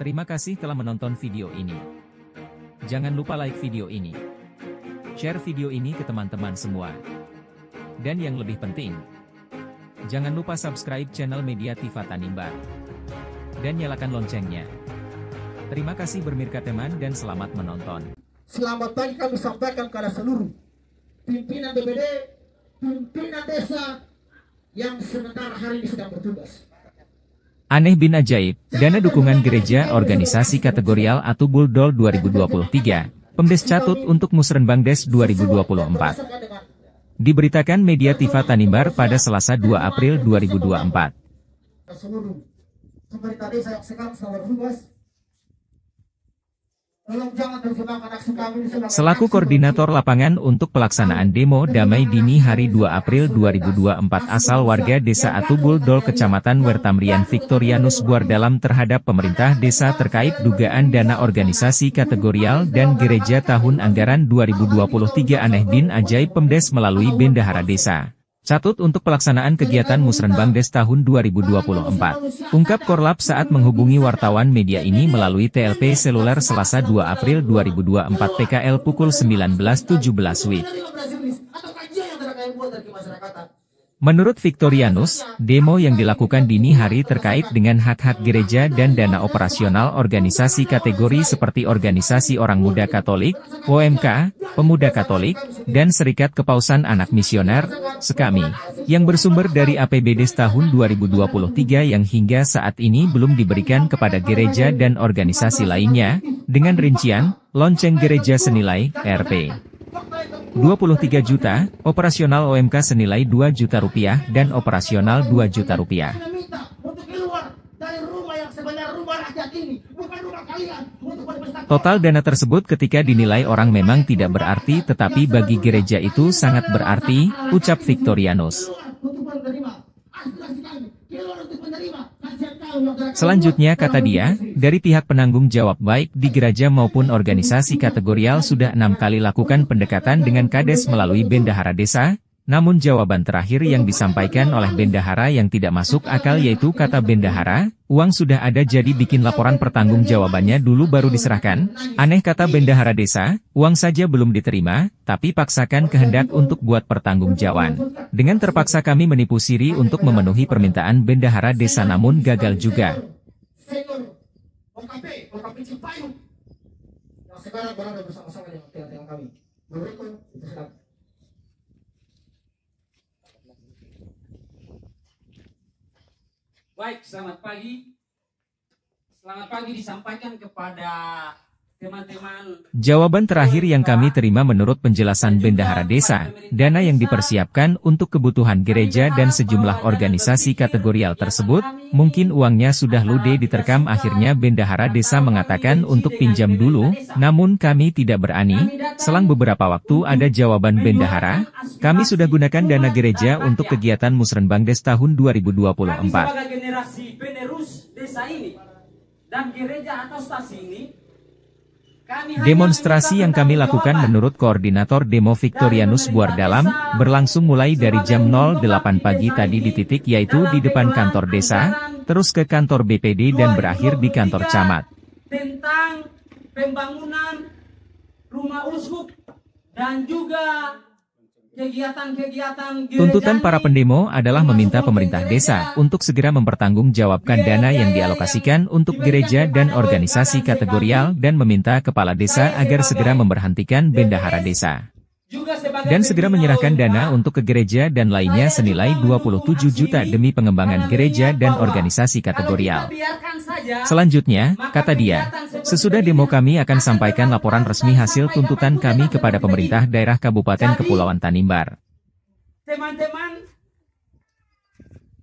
Terima kasih telah menonton video ini. Jangan lupa like video ini. Share video ini ke teman-teman semua. Dan yang lebih penting, jangan lupa subscribe channel Media TV Tanimbar. Dan nyalakan loncengnya. Terima kasih bermirkateman dan selamat menonton. Selamat pagi kami sampaikan kepada seluruh pimpinan DPD, pimpinan desa yang sementara hari ini sedang bertugas. Aneh bin ajaib, dana dukungan gereja organisasi kategorial Atubul Dol 2023, Pemdes Catut untuk Musrenbangdes 2024. Diberitakan Media TV Tanimbar pada Selasa 2 April 2024. Seluruh pemerintah desa yang sekarang sedang bertugas. Selaku koordinator lapangan untuk pelaksanaan demo damai dini hari 2 April 2024 asal warga desa Atubul Dol Kecamatan Wertamrian Victorianus Buardalam terhadap pemerintah desa terkait dugaan dana organisasi kategorial dan gereja tahun anggaran 2023 Aneh bin ajaib Pemdes melalui Bendahara Desa Catut untuk pelaksanaan kegiatan Musrenbangdes tahun 2024. Ungkap Korlap saat menghubungi wartawan media ini melalui TLP seluler Selasa 2 April 2024 PKL pukul 19.17 WIB. Menurut Victorianus, demo yang dilakukan dini hari terkait dengan hak-hak gereja dan dana operasional organisasi kategori seperti Organisasi Orang Muda Katolik, OMK, Pemuda Katolik, dan Serikat Kepausan Anak Misioner, SEKAMI, yang bersumber dari APBD tahun 2023 yang hingga saat ini belum diberikan kepada gereja dan organisasi lainnya, dengan rincian, lonceng gereja senilai, Rp. 23 juta, operasional OMK senilai 2 juta rupiah, dan operasional 2 juta rupiah. Total dana tersebut ketika dinilai orang memang tidak berarti tetapi bagi gereja itu sangat berarti, ucap Victorianus. Selanjutnya kata dia, dari pihak penanggung jawab baik di gereja maupun organisasi kategorial sudah 6 kali lakukan pendekatan dengan Kades melalui Bendahara Desa, namun jawaban terakhir yang disampaikan oleh Bendahara yang tidak masuk akal yaitu kata Bendahara, uang sudah ada jadi bikin laporan pertanggungjawabannya dulu baru diserahkan. Aneh kata Bendahara Desa, uang saja belum diterima, tapi paksakan kehendak untuk buat pertanggungjawaban. Dengan terpaksa kami menipu Siri untuk memenuhi permintaan Bendahara Desa namun gagal juga. Sekarang berada bersama-sama dengan kami. Baik, selamat pagi. Selamat pagi disampaikan kepada teman-teman. Jawaban terakhir yang kami terima menurut penjelasan Bendahara Desa, dana yang dipersiapkan untuk kebutuhan gereja dan sejumlah organisasi kategorial tersebut, mungkin uangnya sudah lude diterkam. Akhirnya Bendahara Desa mengatakan untuk pinjam dulu, namun kami tidak berani. Selang beberapa waktu ada jawaban Bendahara, kami sudah gunakan dana gereja untuk kegiatan Musrenbangdes tahun 2024. Sebagai generasi penerus desa ini dan gereja atau stasi ini, demonstrasi yang kami lakukan menurut koordinator demo Victorianus Buardalam, berlangsung mulai dari jam 08 pagi tadi di titik yaitu di depan kantor desa, terus ke kantor BPD dan berakhir di kantor camat. Tentang pembangunan rumah uskup dan juga kegiatan-kegiatan gereja. Tuntutan para pendemo adalah meminta pemerintah desa untuk segera mempertanggungjawabkan dana yang dialokasikan untuk gereja dan organisasi kategorial dan meminta kepala desa agar segera memberhentikan Bendahara Desa. Dan segera menyerahkan dana untuk ke gereja dan lainnya senilai 27 juta demi pengembangan gereja dan organisasi kategorial. Selanjutnya, kata dia, sesudah demo kami akan sampaikan laporan resmi hasil tuntutan kami kepada pemerintah daerah Kabupaten Kepulauan Tanimbar. Teman-teman,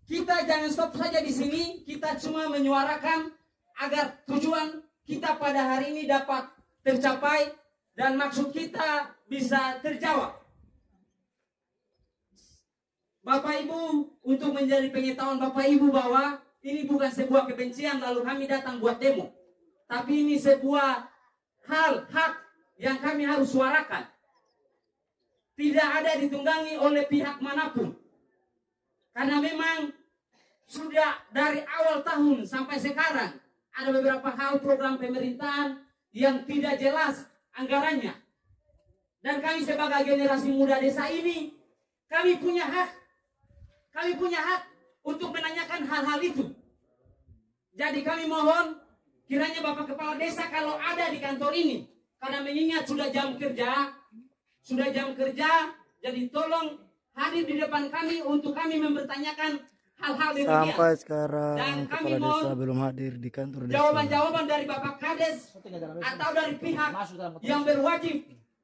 kita jangan stop saja di sini, kita cuma menyuarakan agar tujuan kita pada hari ini dapat tercapai dan maksud kita bisa terjawab. Bapak Ibu, untuk menjadi pengetahuan Bapak Ibu bahwa ini bukan sebuah kebencian lalu kami datang buat demo. Tapi ini sebuah hak yang kami harus suarakan. Tidak ada ditunggangi oleh pihak manapun. Karena memang sudah dari awal tahun sampai sekarang ada beberapa hal program pemerintahan yang tidak jelas anggarannya. Dan kami sebagai generasi muda desa ini, kami punya hak. Kami punya hak untuk menanyakan hal-hal itu. Jadi kami mohon kiranya Bapak Kepala Desa kalau ada di kantor ini, karena mengingat sudah jam kerja, jadi tolong hadir di depan kami untuk kami mempertanyakan hal-hal demikian. Sampai sekarang Dan kami Kepala mohon Desa belum hadir di kantor desa. jawaban-jawaban dari Bapak Kades atau dari pihak yang berwajib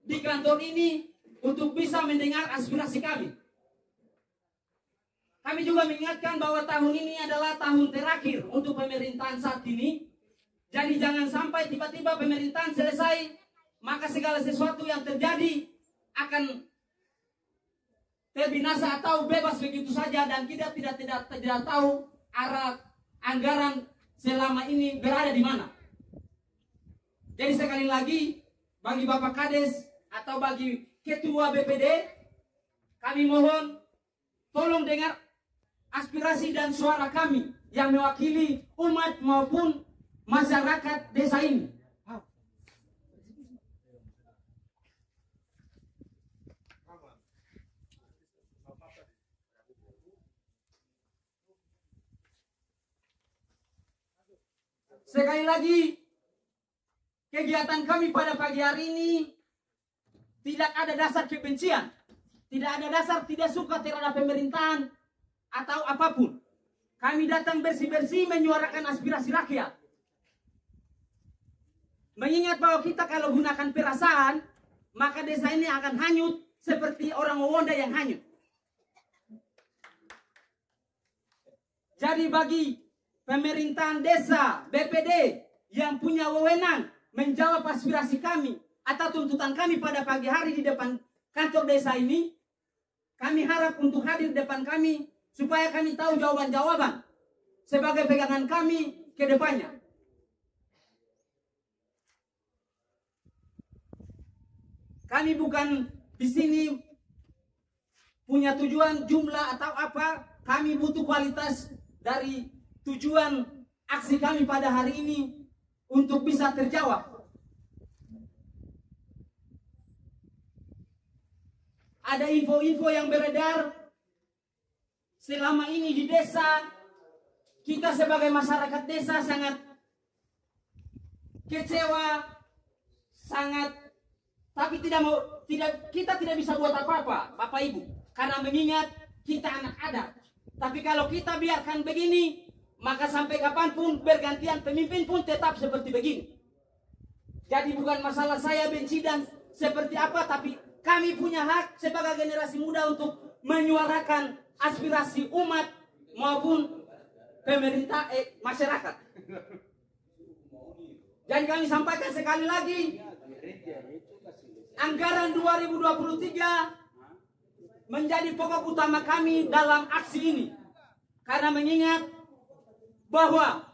di kantor ini untuk bisa mendengar aspirasi kami. Kami juga mengingatkan bahwa tahun ini adalah tahun terakhir untuk pemerintahan saat ini. Jadi jangan sampai tiba-tiba pemerintahan selesai, maka segala sesuatu yang terjadi akan terbinasa atau bebas begitu saja, dan kita tidak tahu arah anggaran selama ini berada di mana. Jadi sekali lagi bagi Bapak Kades atau bagi Ketua BPD, kami mohon tolong dengar aspirasi dan suara kami yang mewakili umat maupun masyarakat desa ini. Sekali lagi, kegiatan kami pada pagi hari ini tidak ada dasar kebencian, tidak ada dasar tidak suka terhadap pemerintahan atau apapun. Kami datang bersih-bersih menyuarakan aspirasi rakyat. Mengingat bahwa kita kalau gunakan perasaan, maka desa ini akan hanyut seperti orang Wonda yang hanyut. Jadi bagi pemerintahan desa, BPD yang punya wewenang menjawab aspirasi kami atau tuntutan kami pada pagi hari di depan kantor desa ini, kami harap untuk hadir di depan kami supaya kami tahu jawaban-jawaban sebagai pegangan kami ke depannya. Kami bukan di sini punya tujuan jumlah atau apa, kami butuh kualitas dari tujuan aksi kami pada hari ini untuk bisa terjawab. Ada info-info yang beredar selama ini di desa, kita sebagai masyarakat desa sangat kecewa, tapi kita tidak bisa buat apa-apa, Bapak Ibu, karena mengingat kita anak adat. Tapi kalau kita biarkan begini, maka sampai kapanpun bergantian pemimpin pun tetap seperti begini. Jadi bukan masalah saya benci dan seperti apa, tapi kami punya hak sebagai generasi muda untuk menyuarakan aspirasi umat maupun pemerintah masyarakat. Dan kami sampaikan sekali lagi, anggaran 2023 menjadi pokok utama kami dalam aksi ini. Karena mengingat bahwa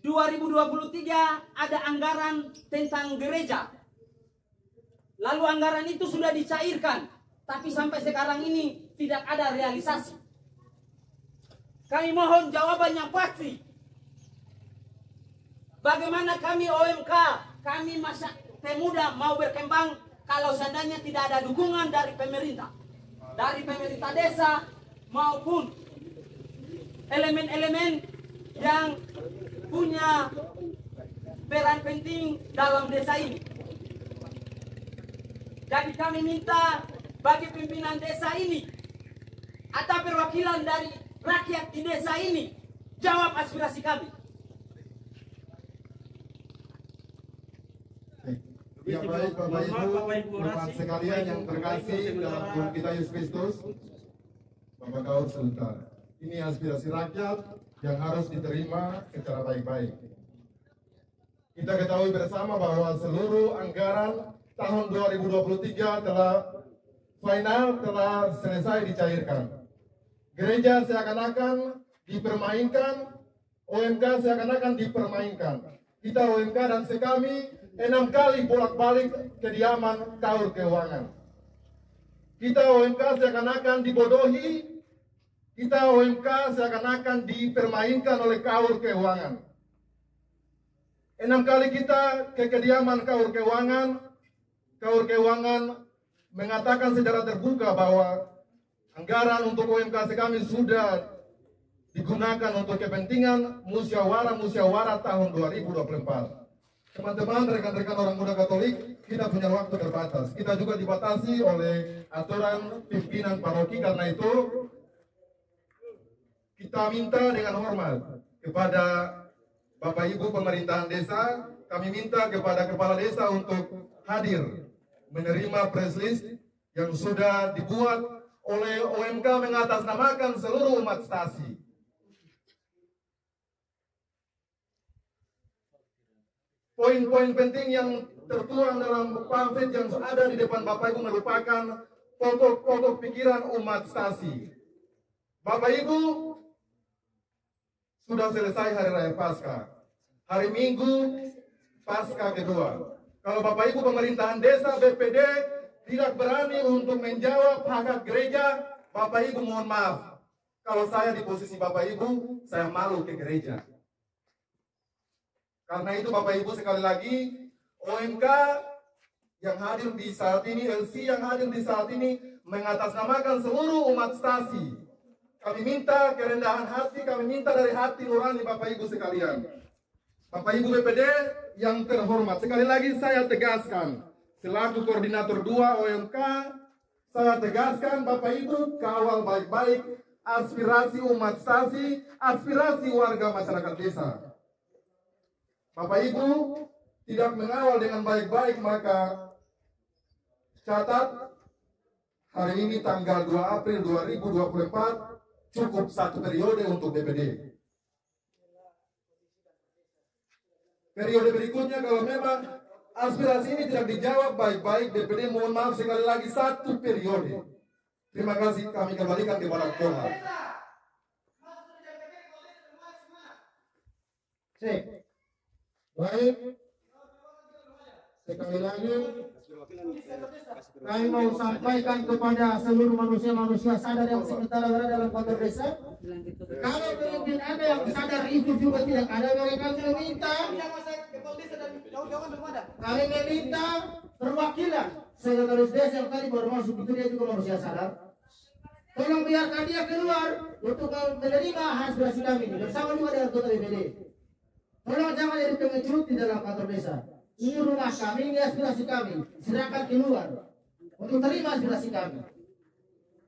2023 ada anggaran tentang gereja. Lalu anggaran itu sudah dicairkan, tapi sampai sekarang ini tidak ada realisasi. Kami mohon jawaban yang pasti. Bagaimana kami OMK, kami masa pemuda mau berkembang kalau seandainya tidak ada dukungan dari pemerintah desa maupun elemen-elemen yang punya peran penting dalam desa ini. Jadi kami minta bagi pimpinan desa ini atau perwakilan dari rakyat di desa ini jawab aspirasi kami. Ya baik Bapak Ibu, Bapak sekalian yang terkasih dalam Tuhan kita Yesus Kristus, Bapak Kaur Sultan. Ini aspirasi rakyat yang harus diterima secara baik-baik. Kita ketahui bersama bahwa seluruh anggaran tahun 2023 telah selesai dicairkan. Gereja seakan-akan dipermainkan, OMK seakan-akan dipermainkan. Kita OMK dan sekami 6 kali bolak-balik kediaman Kaur Keuangan. Kita OMK seakan-akan dibodohi, kita OMK seakan-akan dipermainkan oleh Kaur Keuangan. 6 kali kita ke kediaman Kaur Keuangan mengatakan secara terbuka bahwa anggaran untuk UMKC kami sudah digunakan untuk kepentingan musyawarah tahun 2024. Teman-teman, rekan-rekan orang muda Katolik, kita punya waktu terbatas. Kita juga dibatasi oleh aturan pimpinan paroki, karena itu kita minta dengan hormat kepada Bapak Ibu pemerintahan desa, kami minta kepada kepala desa untuk hadir menerima press list yang sudah dibuat oleh OMK mengatasnamakan seluruh umat stasi. Poin-poin penting yang tertuang dalam pamflet yang ada di depan Bapak Ibu merupakan pokok-pokok pikiran umat stasi. Bapak Ibu, sudah selesai Hari Raya Paskah. Hari Minggu Paskah kedua. Kalau Bapak Ibu pemerintahan desa BPD tidak berani untuk menjawab hak gereja, Bapak Ibu mohon maaf. Kalau saya di posisi Bapak Ibu, saya malu ke gereja. Karena itu Bapak Ibu, sekali lagi, OMK yang hadir di saat ini, LC yang hadir di saat ini, mengatasnamakan seluruh umat stasi. Kami minta kerendahan hati, kami minta dari hati nurani Bapak Ibu sekalian. Bapak Ibu BPD yang terhormat, sekali lagi saya tegaskan, selaku koordinator 2 OMK, saya tegaskan Bapak Ibu kawal baik-baik aspirasi umat stasi, aspirasi warga masyarakat desa. Bapak Ibu tidak mengawal dengan baik-baik, maka catat hari ini tanggal 2 April 2024 cukup 1 periode untuk BPD. Periode berikutnya kalau memang aspirasi ini tidak dijawab baik-baik, BPD mohon maaf sekali lagi 1 periode. Terima kasih, kami kembalikan kepada Kola. Cek. Baik. Sekali lagi kami mau sampaikan kepada seluruh manusia-manusia sadar yang sementara berada dalam kantor desa. Kalau pemimpin ada yang sadar itu juga tidak ada, mereka meminta. Kami meminta perwakilan sekretaris desa yang tadi baru masuk, itu dia juga manusia sadar. Tolong biarkan dia keluar untuk menerima aspirasi kami bersama juga dengan ketua BPD. Tolong jangan jadi pengecut di dalam kantor desa. Ini rumah kami, ini aspirasi kami. Silakan keluar untuk terima aspirasi kami.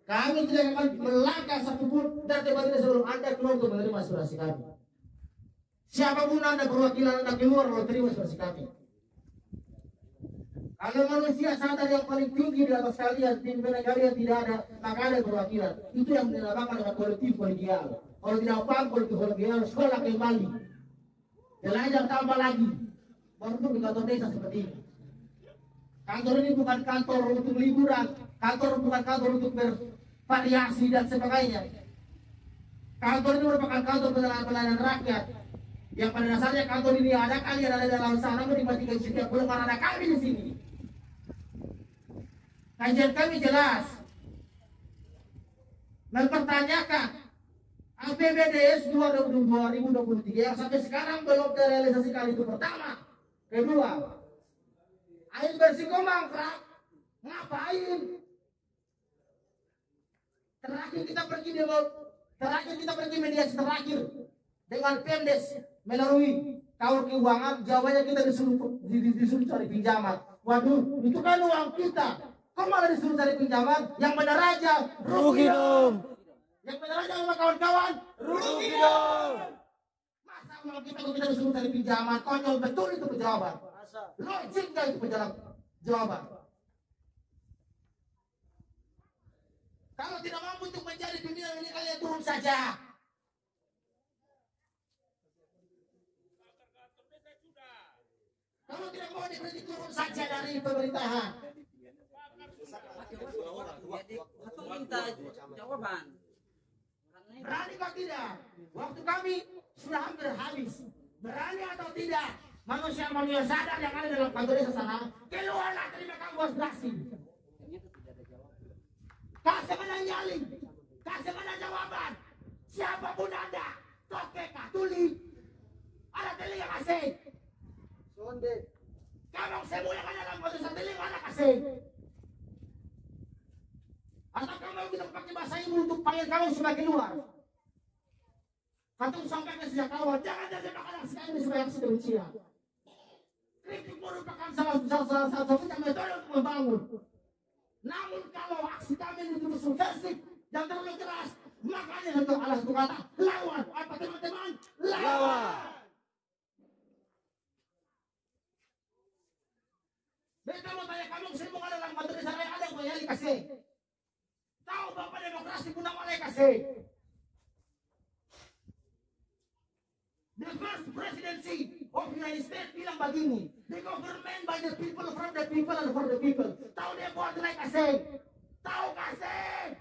Kami tidak akan melangkah satupun dari tempat ini sebelum Anda keluar untuk menerima aspirasi kami. Siapapun Anda, perwakilan Anda keluar untuk terima aspirasi kami. Kalau manusia sadar yang paling tinggi di atas kalian, pimpinan kalian tidak ada, maka ada perwakilan. Itu yang dinamakan dengan kolektif kolegial. Kalau tidak paham kolektif kolegial, sekolah kembali. Belajar tambah lagi. Baru di kantor desa seperti ini. Kantor ini bukan kantor untuk liburan, kantor bukan kantor untuk bervariasi dan sebagainya. Kantor ini merupakan kantor pelayanan rakyat. Yang pada dasarnya kantor ini ada kalian ada dalam sana, menikmati setiap bulan karena ada kami di sini. Kajian kami jelas mempertanyakan APBDes 2023 yang sampai sekarang belum terrealisasi kali itu pertama. Kedua, air bersih mangkrak, ngapain? Terakhir kita pergi mediasi terakhir dengan Pemdes melalui Kaur Keuangan, jawabannya kita disuruh cari pinjaman. Waduh, itu kan uang kita. Kok malah disuruh cari pinjaman? Yang benar aja rugi dong. Yang benar aja sama kawan-kawan rugi dong. Masa uang kita disuruh cari pinjaman? Konyol betul itu penjawaban. Logik gak itu jawaban? Kalau tidak mampu untuk menjadi pimpinan ini, kalian turun saja. Kalau tidak mau dikritik, turun saja dari pemerintahan. Atau minta jawaban. Berani atau tidak? Waktu kami sudah hampir habis. Berani atau tidak? Manusia-manusia sadar yang ada dalam kantor desa sana, keluarlah terima kamu aspirasi. Kasih mana nyali, kasih mana jawaban. Siapapun Anda, tokeka, tuli, ada telinga kasih. Kamu semua yang ada dalam madrasah ini mana kasih? Atau kamu bisa pakai bahasa ibu untuk panggil kamu sebagai luar? Katong sampaikan sejak awal, jangan terjemahkan aksi ini sebagai aksi kebencian. Kritik merupakan salah satu metode untuk membangun. Namun kalau aksi kami itu subversif dan terlalu keras, makanya untuk alas satu kata lawan. Apa teman-teman? Lawan. Beta mau tanya kamu semua ada dalam madrasah yang ada yang dikasih. Tahu Bapak demokrasi guna mana kasih? The first presidency of United States bilang begini, the government by the people, from the people, and for the people. Tahu dia buat naik kasih? Tahu kasih?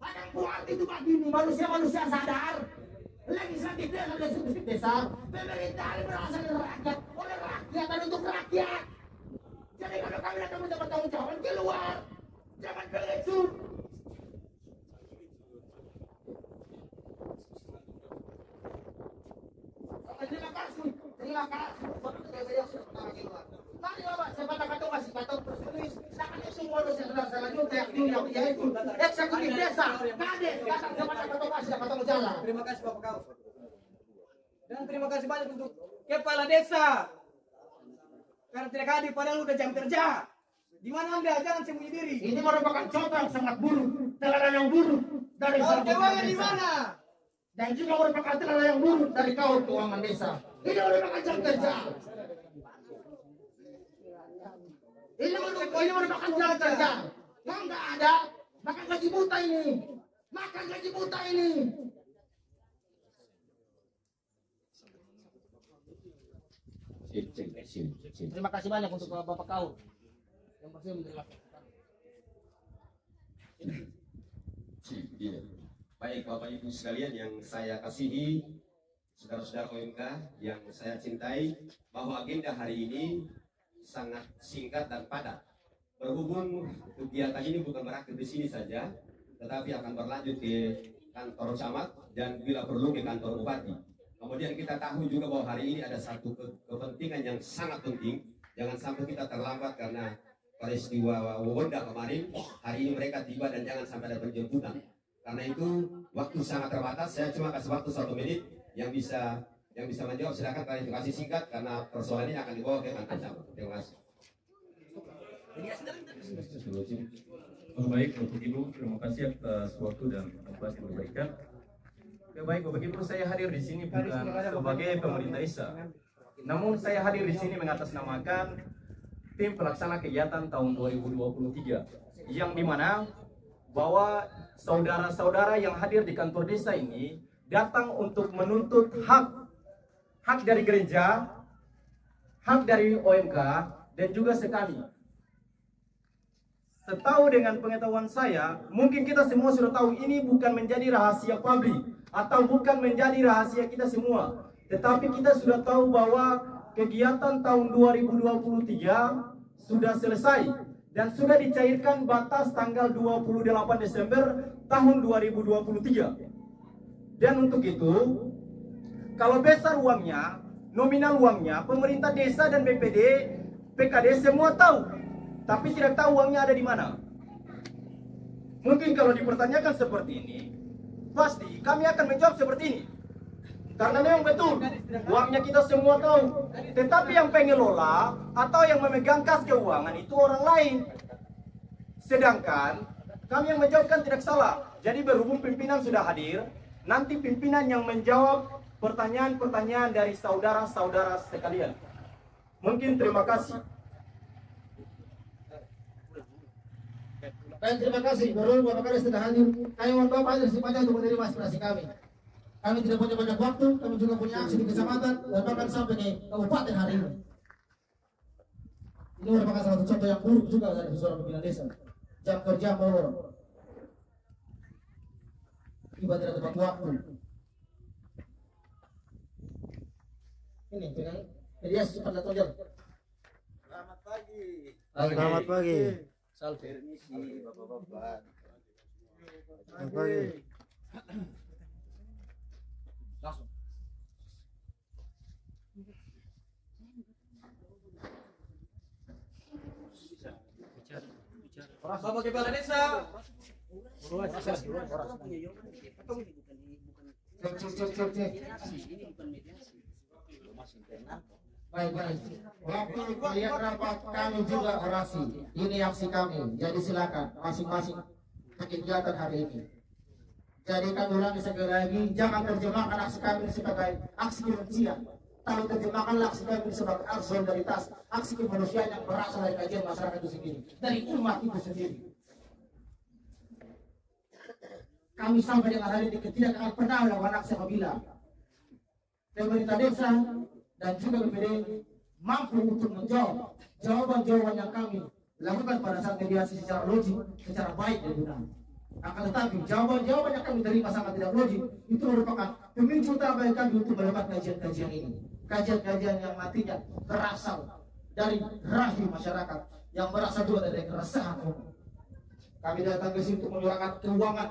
Ada buat itu begini, manusia-manusia sadar. Legislatif desa, legislatif desa, pemerintah berasal dari rakyat, oleh rakyat dan untuk rakyat. Jadi kalau kami datang minta pertanggungjawaban keluar, jangan berlecut. Terima kasih. Mari Bapak, saya katakan masih katong persetuis. Akan semua dosa selanjutnya yang yaitu eksekutif desa, kades, katong kasih katong jalan. Terima kasih Bapak Kau. Dan terima kasih banyak untuk kepala desa. Karena tidak hadir padahal udah jam kerja. Di mana Anda jangan sembunyi diri. Ini merupakan contoh yang sangat buruk, teladan yang buruk dari keuangan di mana? Dan juga merupakan teladan yang buruk dari kaum keuangan desa. Ini merupakan jam kerja. Ini merupakan jam kerja. Yang nggak ada, makan gaji buta ini. Makan gaji buta ini. Terima kasih banyak untuk Bapak Kau yang masih menerima. Iya. Baik Bapak Ibu sekalian yang saya kasihi, saudara-saudara OMK yang saya cintai, bahwa agenda hari ini sangat singkat dan padat. Berhubung kegiatan ini bukan berakhir di sini saja, tetapi akan berlanjut ke kantor camat dan bila perlu ke kantor bupati. Kemudian kita tahu juga bahwa hari ini ada satu kepentingan yang sangat penting. Jangan sampai kita terlambat karena peristiwa Wawonda kemarin. Hari ini mereka tiba dan jangan sampai ada penjemputan. Karena itu waktu sangat terbatas. Saya cuma kasih waktu 1 menit yang bisa menjawab. Silakan klarifikasi singkat karena persoalan ini akan dibawa ke kantor camat. Terima kasih. Baik Bapak Ibu, terima kasih atas waktu dan tempat yang diberikan. Baik Bapak Ibu, saya hadir di sini bukan sebagai pemerintah desa. Namun saya hadir di sini mengatasnamakan tim pelaksana kegiatan tahun 2023 yang dimana bahwa saudara-saudara yang hadir di kantor desa ini datang untuk menuntut hak dari gereja, hak dari OMK, dan juga sekami. Setahu dengan pengetahuan saya, mungkin kita semua sudah tahu ini bukan menjadi rahasia publik atau bukan menjadi rahasia kita semua. Tetapi kita sudah tahu bahwa kegiatan tahun 2023 sudah selesai dan sudah dicairkan batas tanggal 28 Desember tahun 2023. Dan untuk itu, kalau besar uangnya, nominal uangnya, pemerintah desa dan BPD, PKD semua tahu. Tapi tidak tahu uangnya ada di mana. Mungkin kalau dipertanyakan seperti ini, pasti kami akan menjawab seperti ini. Karena memang betul, uangnya kita semua tahu. Tetapi yang pengelola atau yang memegang kas keuangan itu orang lain. Sedangkan kami yang menjawabkan tidak salah. Jadi berhubung pimpinan sudah hadir, nanti pimpinan yang menjawab pertanyaan-pertanyaan dari saudara-saudara sekalian. Mungkin terima kasih. Dan terima kasih, baru Bapak Kades sudah hadir. Kami mohon Bapak hadir secepatnya untuk menerima aspirasi kami. Kami tidak punya banyak waktu, kami juga punya aksi di kecamatan dan bahkan sampai ke kabupaten hari ini. Ini merupakan salah satu contoh yang buruk juga dari seorang pimpinan desa. Jam kerja molor, tiba tidak tepat waktu. Ini dengan media cepat datang jam. Selamat pagi. Selamat pagi. Salve. Permisi Bapak-bapak. Selamat pagi. Langsung. Bapak Kepala Desa. Cek. Baik. Waktu kalian rapat kami juga orasi. Ini aksi kami. Jadi silakan masing-masing kegiatan hari ini. Jadi kami ulangi sekali lagi, jangan terjemahkan aksi kami sebagai aksi kebencian. Tapi terjemahkanlah aksi kami sebagai aksi solidaritas, aksi kemanusiaan yang berasal dari kajian masyarakat itu sendiri, dari umat itu sendiri. Kami sampai dengan hari ini tidak akan pernah melakukan aksi apabila pemerintah desa dan juga BPD mampu untuk menjawab jawaban-jawaban yang kami lakukan pada saat mediasi secara logik, secara baik dan benar. Akan tetapi jawaban-jawaban yang kami terima sangat tidak logik, itu merupakan pemicu utama yang kami untuk melakukan kajian-kajian ini. Kajian-kajian yang nantinya berasal dari rahim masyarakat, yang berasal juga dari keresahan umum. Kami datang ke sini untuk menyuarakan keuangan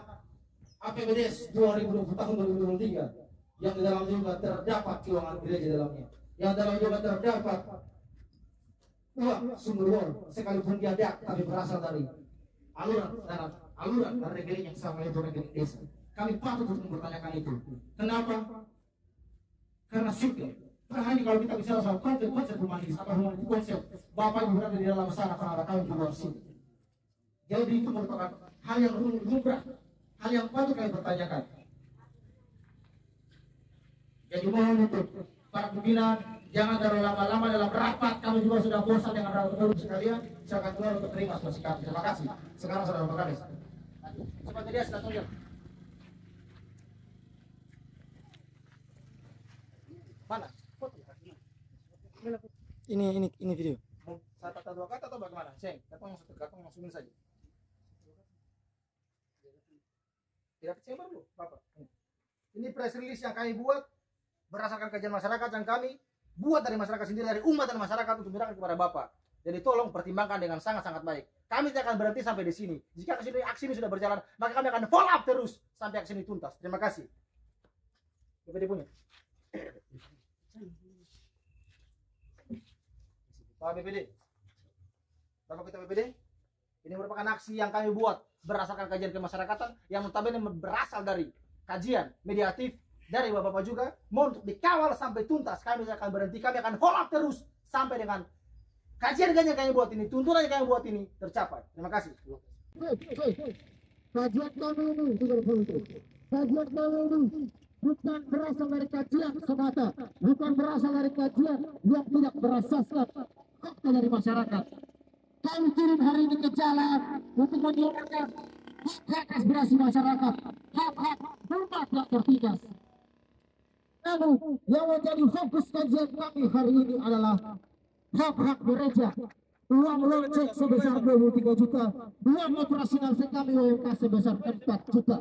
APBD 2020 tahun 2023 yang di dalam juga terdapat keuangan gereja dalamnya, yang dalam juga terdapat uang sumber uang sekalipun tiada tapi berasal dari aliran dari rekening yang sama itu rekening desa. Kami patut untuk mempertanyakan itu. Kenapa? Karena sipil. Karena kalau kita bicara soal konsep humanis atau humanis konsep, Bapak Ibu berada di dalam sana karena kami di luar sini. Jadi itu merupakan hal yang lumrah, hal yang patut kami pertanyakan. Jadi mohon untuk para pimpinan jangan terlalu lama-lama dalam rapat. Kami juga sudah bosan dengan rapat sekalian. Silakan keluar untuk terima situasi kami. Terima kasih. Sekarang saudara Pak Kades. Seperti dia sudah tunjuk. Mana? Ini video. Satu atau dua kata atau bagaimana? Ceng, katong masukin saja. Tidak kecewa dulu, Bapak. Ini press release yang kami buat berdasarkan kajian masyarakat yang kami buat dari masyarakat sendiri, dari umat dan masyarakat untuk menyerahkan kepada Bapak. Jadi tolong pertimbangkan dengan sangat-sangat baik. Kami tidak akan berhenti sampai di sini. Jika aksi ini sudah berjalan, maka kami akan follow up terus sampai aksi ini tuntas. Terima kasih. BPD punya. Pak BPD. Bapak Ketua BPD. Ini merupakan aksi yang kami buat berdasarkan kajian kemasyarakatan yang notabene berasal dari kajian mediatif dari Bapak-Bapak juga. Mohon untuk dikawal sampai tuntas. Kami akan berhenti, kami akan follow up terus sampai dengan kajian yang kami buat ini, tuntunan yang kami buat ini tercapai. Terima kasih. Kajian kami ini tidak politik. Kajian kami ini bukan berasal dari kajian semata, bukan berasal dari kajian yang tidak berasaskan fakta dari masyarakat. Kami turun hari ini ke jalan untuk menyuarakan hak aspirasi masyarakat, hak-hak umat yang tertindas. Namun yang menjadi fokus kajian kami hari ini adalah hak-hak gereja. Uang lonceng sebesar 23 juta, uang operasional kami OMK sebesar 4 juta.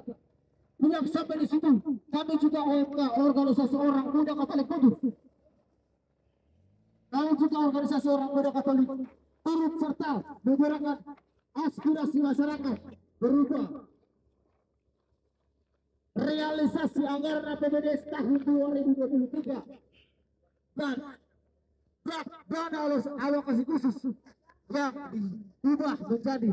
Belum sampai di situ, kami juga OMK organisasi orang muda Katolik Kudus. Kami juga organisasi orang muda Katolik turut serta menyuarakan aspirasi masyarakat berupa realisasi anggaran APBD tahun 2023 dan dana alokasi khusus yang diubah menjadi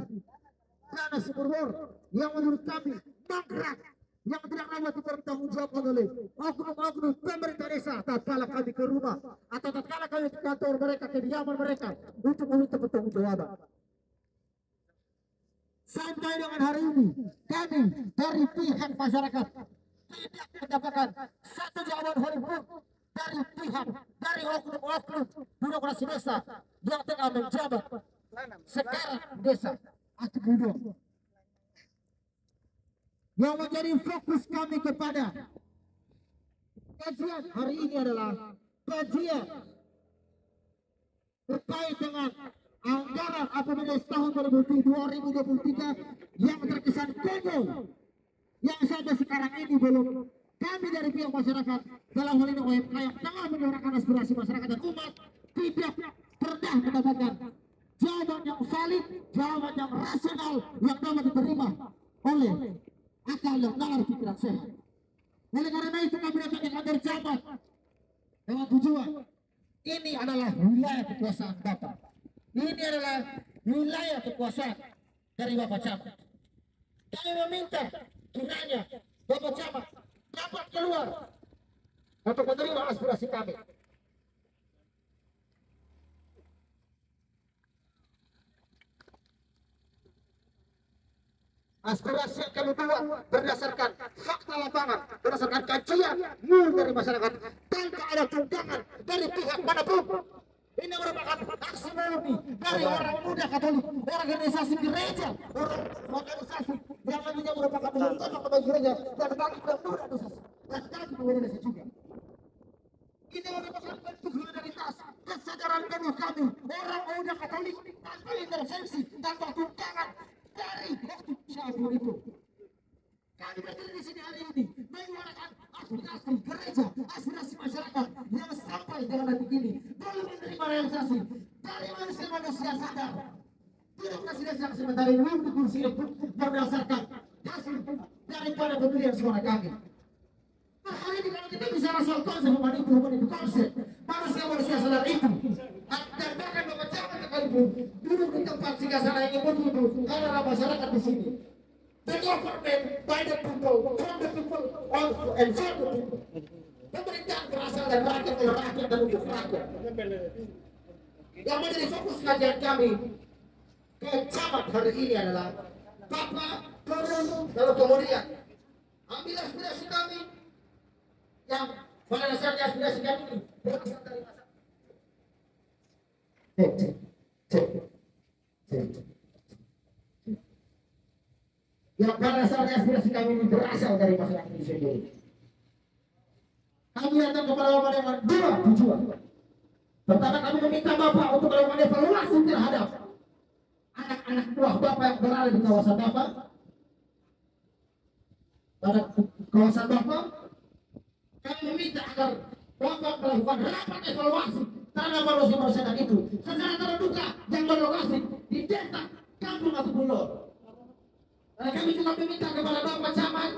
dana sumber yang menurut kami mangkrak, yang tidak dapat dipertanggungjawabkan oleh oknum-oknum pemerintah desa tatkala kami ke rumah atau tatkala kami ke kantor mereka, ke kediaman mereka untuk meminta pertanggungjawaban. Sampai dengan hari ini kami dari pihak masyarakat tidak mendapatkan satu jawaban hollywood dari pihak dari oknum-oknum birokrasi desa yang tengah menjabat sekarang desa atau Budok. Yang menjadi fokus kami kepada kajian hari ini adalah kajian terkait dengan anggaran APBD tahun 2023 yang terkesan konyol, yang sampai sekarang ini belum kami dari pihak masyarakat dalam hal ini OMK yang tengah menyuarakan aspirasi masyarakat dan umat tidak pernah mendapatkan jawaban yang valid, jawaban yang rasional yang dapat diterima oleh akal yang nalar pikiran sehat. Oleh karena itu kami datang yang agar jabat dengan tujuan ini adalah wilayah kekuasaan Bapak. Ini adalah wilayah kekuasaan dari Bapak Camat. Kami meminta kiranya Bapak Camat dapat keluar untuk menerima aspirasi kami. Aspirasi yang kami buat berdasarkan fakta lapangan, berdasarkan kajian dari masyarakat, tanpa ada tunggangan dari pihak manapun. Ini merupakan aksi murni dari orang muda Katolik, organisasi gereja, organisasi yang nantinya merupakan utama bagi gereja dan bagi pemuda organisasi dan bagi Indonesia juga. Ini merupakan bentuk solidaritas kesadaran penuh kami orang muda Katolik tanpa intervensi, tanpa tunggangan dari waktu siapapun itu. Kami berdiri di sini hari ini menyuarakan aspirasi gereja, aspirasi masyarakat yang sampai dengan detik ini belum menerima realisasi dari manusia-manusia sadar. Birokrasi yang sementara ini untuk kursi berdasarkan hasil daripada pemilihan suara kami. Nah, hari ini kalau kita bicara soal konsep itu konsep manusia-manusia sadar itu, dan bahkan Bapak Camat sekalipun duduk di tempat singgah sana yang begitu karena masyarakat di sini. The government by the people, from the people, also and for the people. Pemerintahan berasal dari rakyat, oleh rakyat dan untuk rakyat. Yang menjadi fokus kajian kami ke Camat hari ini adalah Bapak turun lalu kemudian ambil aspirasi kami yang pada dasarnya aspirasi kami ini berasal dari masyarakat. Yang pada dasarnya aspirasi kami ini berasal dari masyarakat itu sendiri. Kami datang kepada Bapak dengan dua tujuan. Pertama, kami meminta Bapak untuk melakukan evaluasi terhadap anak-anak buah Bapak yang berada di kawasan Bapak. Pada kawasan Bapak, kami meminta agar Bapak melakukan rapat evaluasi terhadap manusia-manusia itu secara terbuka yang berlokasi di desa, kampung atau pulau. Kami juga meminta kepada Bapak Camat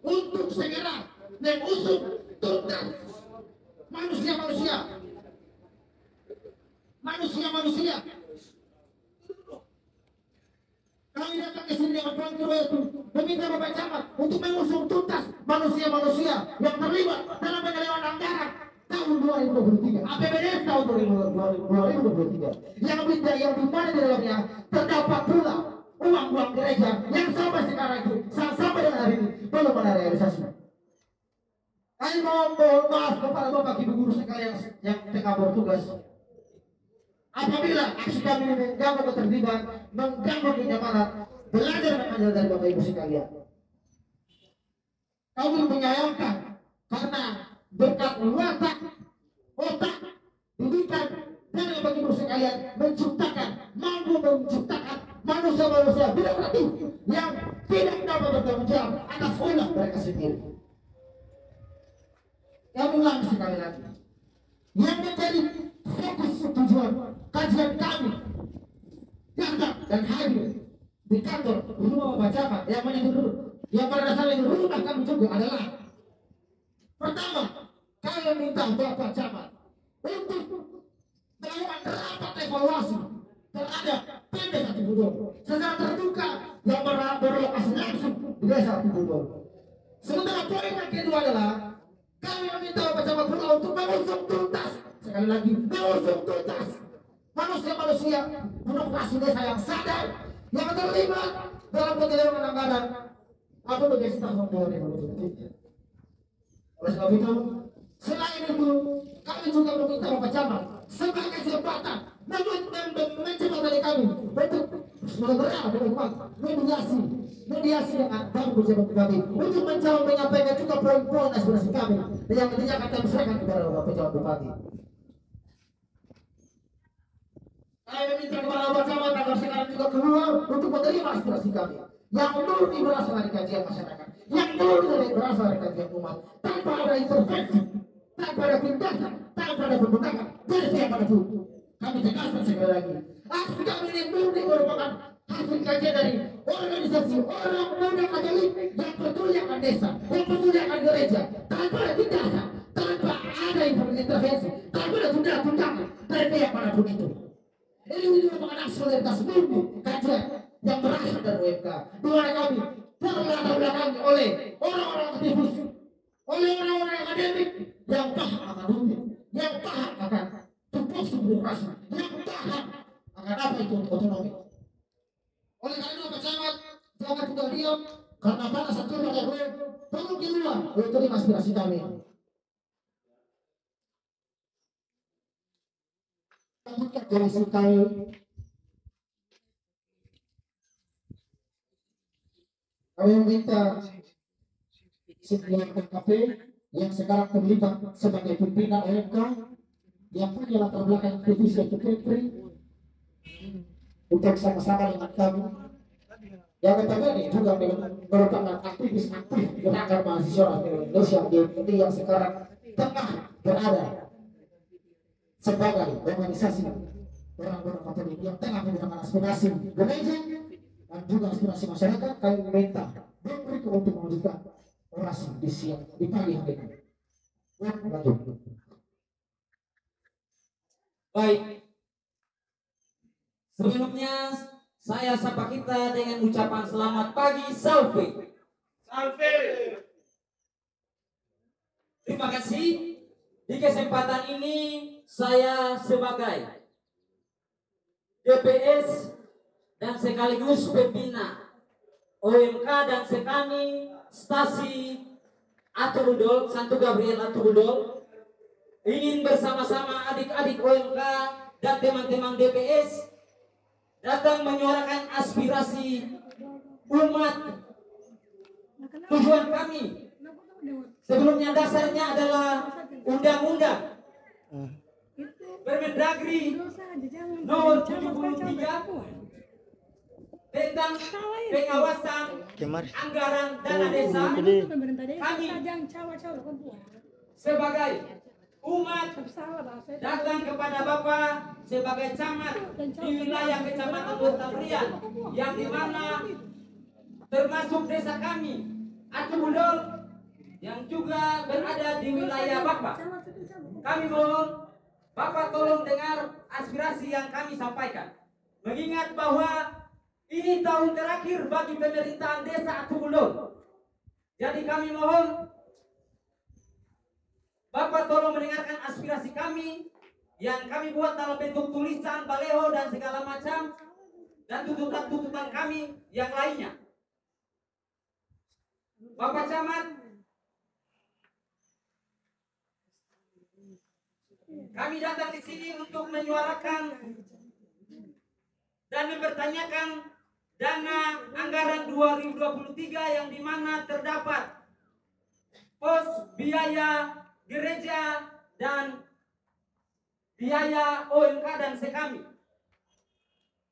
untuk segera mengusut tuntas manusia-manusia. Kami datang ke sini dengan panggilan itu meminta Bapak Camat untuk mengusut tuntas manusia-manusia yang terlibat dalam penyelewengan anggaran tahun 2023, APBD tahun 2023, yang di mana di dalamnya terdapat pula uang gereja yang sampai sekarang itu, sampai dengan hari ini belum ada realisasi. Kami mohon maaf kepada Bapak Ibu guru sekalian yang tengah bertugas. Apabila aksi kami mengganggu ketertiban, mengganggu kenyamanan, belajar dan mengajar dari Bapak Ibu sekalian. Kami menyayangkan karena berkat watak, otak, didikan dari Bapak Ibu sekalian mampu menciptakan manusia-manusia birokratif yang tidak dapat bertanggung jawab atas ulah mereka sendiri. Kami ulangi sekali lagi, yang menjadi fokus tujuan kajian kami datang dan hadir di kantor rumah Bapak Camat yang pada dasarnya rumah kami juga adalah pertama, kami minta Bapak Camat untuk melakukan rapat evaluasi terhadap Desa Cibudor secara terbuka yang berlokasi langsung di Desa Cibudor. Sementara poin yang kedua adalah kami meminta Bapak Camat pula untuk mengusut tuntas, sekali lagi mengusut tuntas manusia-manusia birokrasi desa yang sadar yang terlibat dalam penyelewengan anggaran APBD tahun 2023. Oleh sebab itu, selain itu kami juga meminta Bapak Camat sebagai jembatan menjembatani kami untuk mediasi dengan kami berjabat kami untuk mencoba menyampaikan juga poin-poin aspirasi kami yang nantinya akan kami serahkan kepada Bapak Pejabat Bupati. Kami meminta kepada Bapak Camat agar sekarang juga keluar untuk menerima aspirasi kami yang murni berasal dari kajian masyarakat, yang murni berasal dari kajian umat, tanpa ada intervensi, tanpa ada tindakan, tanpa ada pembentangan dari pihak manapun. Kami tegaskan sekali lagi, aksi kami ini murni merupakan hasil kajian dari organisasi orang muda Katolik yang peduli akan desa, yang peduli akan gereja, tanpa ada tindakan, tanpa ada intervensi, tanpa ada tundangan dari pihak manapun itu. Ini merupakan aksi solidaritas murni kajian yang berasal dari UMK, di mana kami terbelakang-belakangi oleh orang-orang aktivis, oleh orang-orang akademik yang paham akan hukum, yang paham akan tupoksi birokrasi, yang paham akan apa itu otonomi. Oleh karena itu Pak Camat, jangan tinggal diam, karena pada saat itu ada gue perlu keluar untuk aspirasi kami. Komisi kami meminta sebuah KKP yang sekarang terlibat sebagai pimpinan OMK yang punya latar belakang aktivis yaitu Kepri untuk sama-sama dengan kami. Yang notabene juga merupakan aktivis aktif gerakan mahasiswa Indonesia GMI yang sekarang tengah berada sebagai organisasi orang-orang Katolik yang tengah menggunakan aspirasi gereja dan juga aspirasi masyarakat. Kami meminta mereka untuk mewujudkan orasi di siang di pagi hari ini. Lanjut. Baik. Sebelumnya saya sapa kita dengan ucapan selamat pagi, Salve. Salve. Terima kasih. Di kesempatan ini saya sebagai DPS dan sekaligus pembina OMK dan sekami stasi Aturudol, Santo Gabriel Aturudol, ingin bersama-sama adik-adik OMK dan teman-teman DPS datang menyuarakan aspirasi umat. Tujuan kami sebelumnya dasarnya adalah undang-undang Permendagri nomor 73 tentang pengawasan anggaran dana desa. Kami sebagai umat datang kepada Bapak sebagai camat di wilayah Kecamatan Bertabrian yang dimana termasuk desa kami Atubudol yang juga berada di wilayah Bapak. Kami mohon Bapak tolong dengar aspirasi yang kami sampaikan, mengingat bahwa ini tahun terakhir bagi pemerintahan desa Atubudol. Jadi kami mohon Bapak tolong mendengarkan aspirasi kami yang kami buat dalam bentuk tulisan, baleho dan segala macam, dan tuntutan-tuntutan kami yang lainnya. Bapak Camat, kami datang di sini untuk menyuarakan dan mempertanyakan dana anggaran 2023 yang dimana terdapat pos biaya gereja dan biaya OMK dan sekami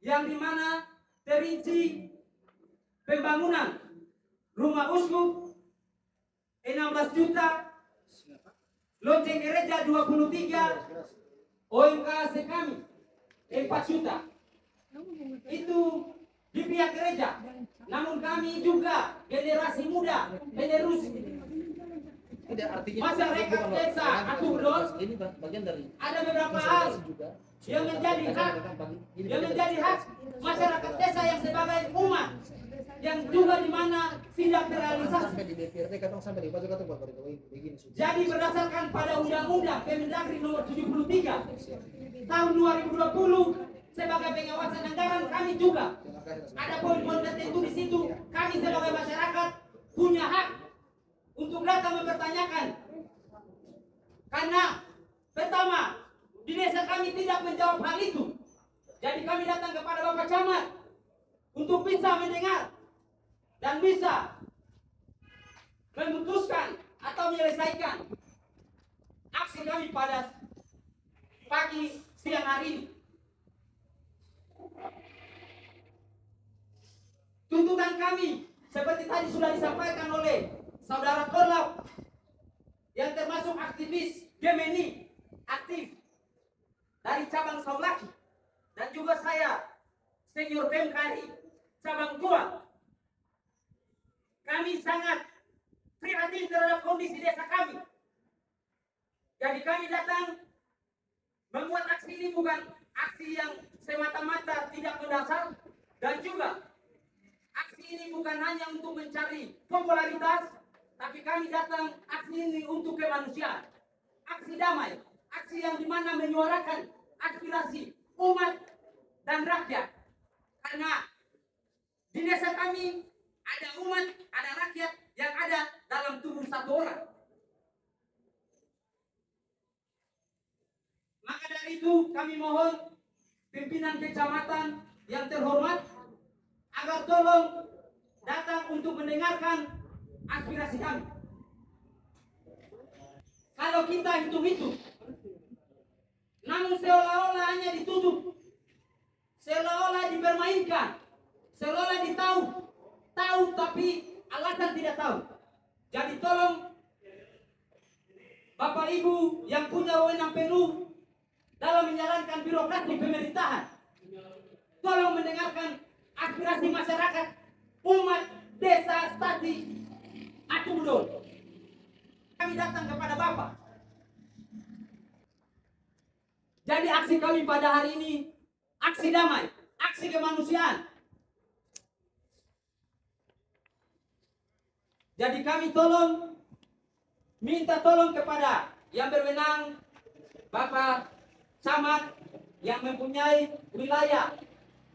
yang dimana terinci pembangunan rumah uskup 16 juta, lonceng gereja 23, OMK sekami 4 juta. Itu di pihak gereja. Namun kami juga generasi muda, penerus masyarakat desa Atubudol, ada beberapa hal yang menjadi hak masyarakat desa yang sebagai umat yang juga di mana tidak terrealisasi. Jadi berdasarkan pada Undang-Undang Permendagri nomor 73 tahun 2020 sebagai pengawasan anggaran, kami juga ada poin-poin tertentu di situ. Kami sebagai masyarakat punya hak untuk datang mempertanyakan, karena pertama di desa kami tidak menjawab hal itu. Jadi kami datang kepada Bapak Camat untuk bisa mendengar dan bisa memutuskan atau menyelesaikan aksi kami pada pagi siang hari ini. Tuntutan kami seperti tadi sudah disampaikan oleh Saudara Korlap yang termasuk aktivis Gemini aktif dari cabang Saulaki, dan juga saya senior PMKI cabang Tua. Kami sangat prihatin terhadap kondisi desa kami. Jadi kami datang membuat aksi ini bukan aksi yang semata-mata tidak berdasar, dan juga ini bukan hanya untuk mencari popularitas, tapi kami datang aksi ini untuk kemanusiaan. Aksi damai, aksi yang dimana menyuarakan aspirasi umat dan rakyat. Karena di desa kami ada umat, ada rakyat yang ada dalam tubuh satu orang. Maka dari itu kami mohon pimpinan kecamatan yang terhormat agar tolong datang untuk mendengarkan aspirasi kami. Kalau kita hitung-hitung, namun seolah-olah hanya ditutup, seolah-olah dipermainkan, seolah-olah tahu tapi alasan tidak tahu. Jadi tolong Bapak Ibu yang punya wewenang penuh dalam menjalankan birokrasi pemerintahan, tolong mendengarkan aspirasi masyarakat, umat, desa, stasi, Atu Budol. Kami datang kepada Bapak. Jadi aksi kami pada hari ini, aksi damai, aksi kemanusiaan. Jadi kami minta tolong kepada yang berwenang, Bapak Camat yang mempunyai wilayah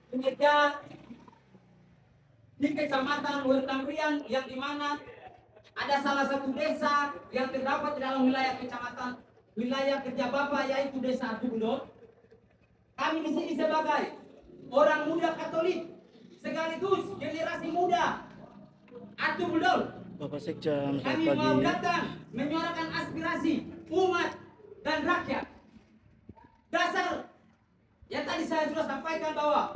kinerja di Kecamatan Wertambrian, yang dimana ada salah satu desa yang terdapat di dalam wilayah kecamatan, wilayah kerja Bapak, yaitu Desa Atu Budol. Kami di sini sebagai orang muda Katolik sekaligus generasi muda Atu Budol, Bapak Sekjam, kami selamat mau pagi. datang menyuarakan aspirasi umat dan rakyat. Dasar yang tadi saya sudah sampaikan bahwa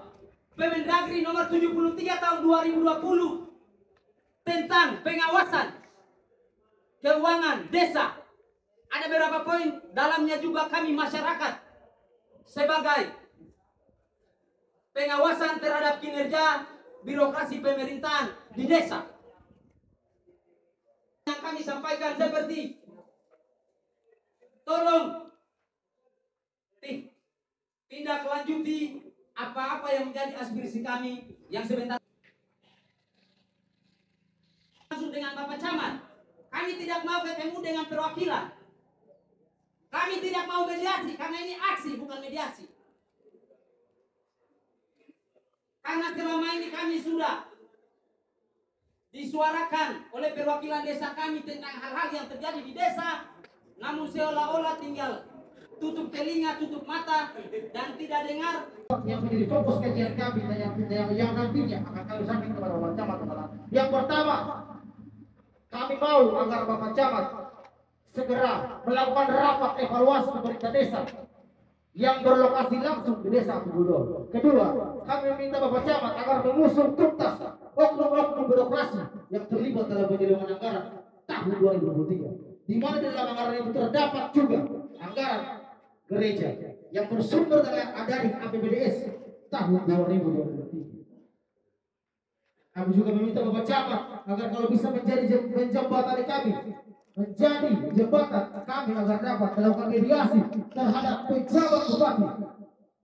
Permendagri nomor 73 tahun 2020 tentang pengawasan keuangan desa. Ada beberapa poin dalamnya juga kami masyarakat sebagai pengawasan terhadap kinerja birokrasi pemerintahan di desa. Yang kami sampaikan seperti tolong tindak lanjuti apa-apa yang menjadi aspirasi kami yang sebentar langsung dengan Bapak Camat. Kami tidak mau ketemu dengan perwakilan. Kami tidak mau mediasi karena ini aksi bukan mediasi. Karena selama ini kami sudah disuarakan oleh perwakilan desa kami tentang hal-hal yang terjadi di desa, namun seolah-olah tinggal tutup telinga, tutup mata, dan tidak dengar. Yang menjadi fokus kajian kami dan yang nantinya akan kami sampaikan kepada Bapak Camat adalah yang pertama, kami mau agar Bapak Camat segera melakukan rapat evaluasi pemerintah desa yang berlokasi langsung di Desa Atu Budol. Kedua, kami meminta Bapak Camat agar mengusung tuntas oknum-oknum birokrasi yang terlibat dalam penyelewengan anggaran tahun 2023, di mana di dalam anggaran itu terdapat juga anggaran gereja yang bersumber dari APBDS tahun 2023. Kami juga meminta Bapak Camat agar kalau bisa menjadi jembatan kami, menjadi jembatan kami agar dapat melakukan mediasi terhadap pejabat bupati,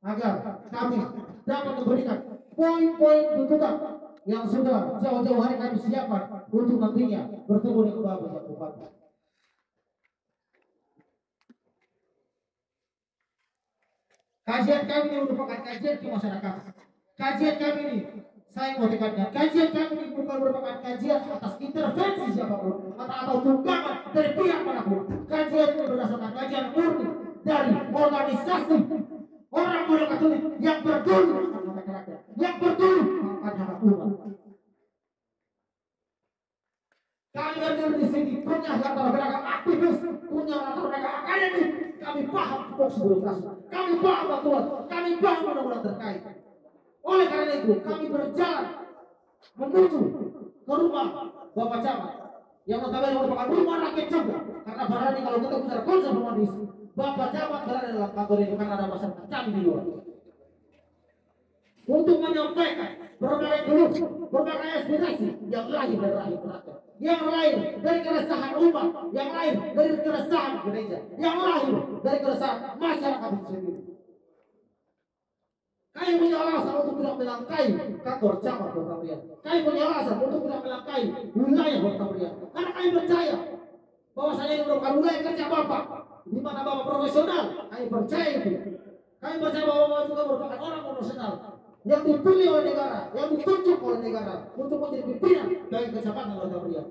agar kami dapat memberikan poin-poin tuntutan yang sudah jauh-jauh hari kami siapkan untuk nantinya bertemu dengan Bapak Bupati. Kajian kami ini merupakan kajian ke masyarakat. Kajian kami ini, saya mau tekankan, kajian kami ini bukan merupakan kajian atas intervensi siapapun atau tunggangan dari pihak manapun. Kajian ini berdasarkan kajian murni dari organisasi orang muda Katolik yang peduli dengan masyarakat, yang peduli dengan hak umat. Kami berdiri di sini punya latar belakang aktivis, punya latar belakang akademik. Kami paham fokus birokrasi, kami paham aturan, kami paham undang-undang terkait. Oleh karena itu, kami berjalan menuju ke rumah Bapak Camat yang notabene merupakan rumah rakyat juga. Karena barangkali kalau kita bicara konsep humanis, Bapak Camat berada dalam kantor itu karena ada masyarakat kami di luar. Untuk menyampaikan berbagai keluh, berbagai aspirasi yang lahir dari rakyat rakyat, yang lahir dari keresahan umat, yang lahir dari keresahan gereja, yang lahir dari keresahan masyarakat itu sendiri. Kami punya alasan untuk tidak melangkai kantor cabang Kota Pria. Kami punya alasan untuk tidak melangkai wilayah Kota Pria. Karena kami percaya bahwa saya ini merupakan wilayah kerja Bapak, di mana Bapak profesional. Kami percaya itu. Kami percaya bahwa Bapak juga merupakan orang profesional yang dipilih oleh negara, yang ditunjuk oleh negara untuk menjadi pimpinan dari kecamatan Kota Pria.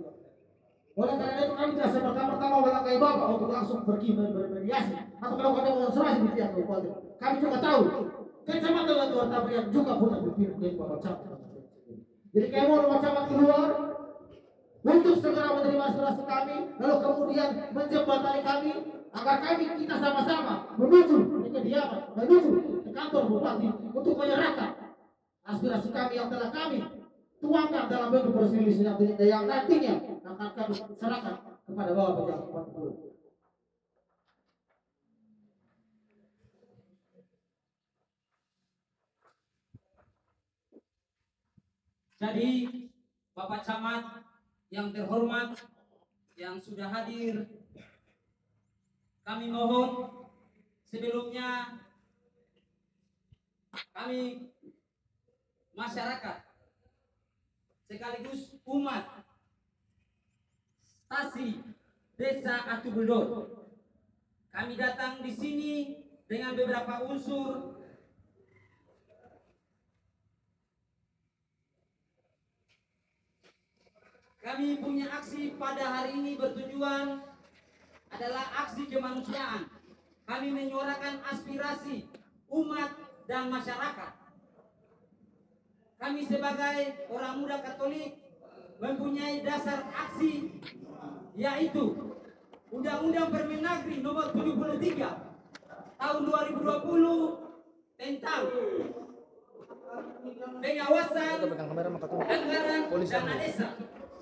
Oleh karena itu kami tidak serta-merta melangkai Bapak untuk langsung pergi bermediasi atau melakukan demonstrasi di pihak kabupaten. Kami juga tahu kecamatan Kota Pria juga punya pimpinan dari Bapak Camat. Jadi kami mau Bapak Camat keluar untuk segera menerima aspirasi kami, lalu kemudian menjembatani kami agar kita sama-sama menuju ke kediaman, menuju ke kantor bupati untuk menyerahkan aspirasi kami yang telah kami tuangkan dalam bentuk perselisihan yang nantinya akan kami serahkan kepada Bapak Pejabat Bupati. Jadi Bapak Camat yang terhormat yang sudah hadir, kami mohon sebelumnya kami masyarakat sekaligus umat stasi Desa Atubuldo, kami datang di sini dengan beberapa unsur kami punya aksi pada hari ini bertujuan adalah aksi kemanusiaan. Kami menyuarakan aspirasi umat dan masyarakat. Kami sebagai orang muda Katolik mempunyai dasar aksi yaitu Undang-Undang Permendagri nomor 73 tahun 2020 tentang pengawasan anggaran dana desa.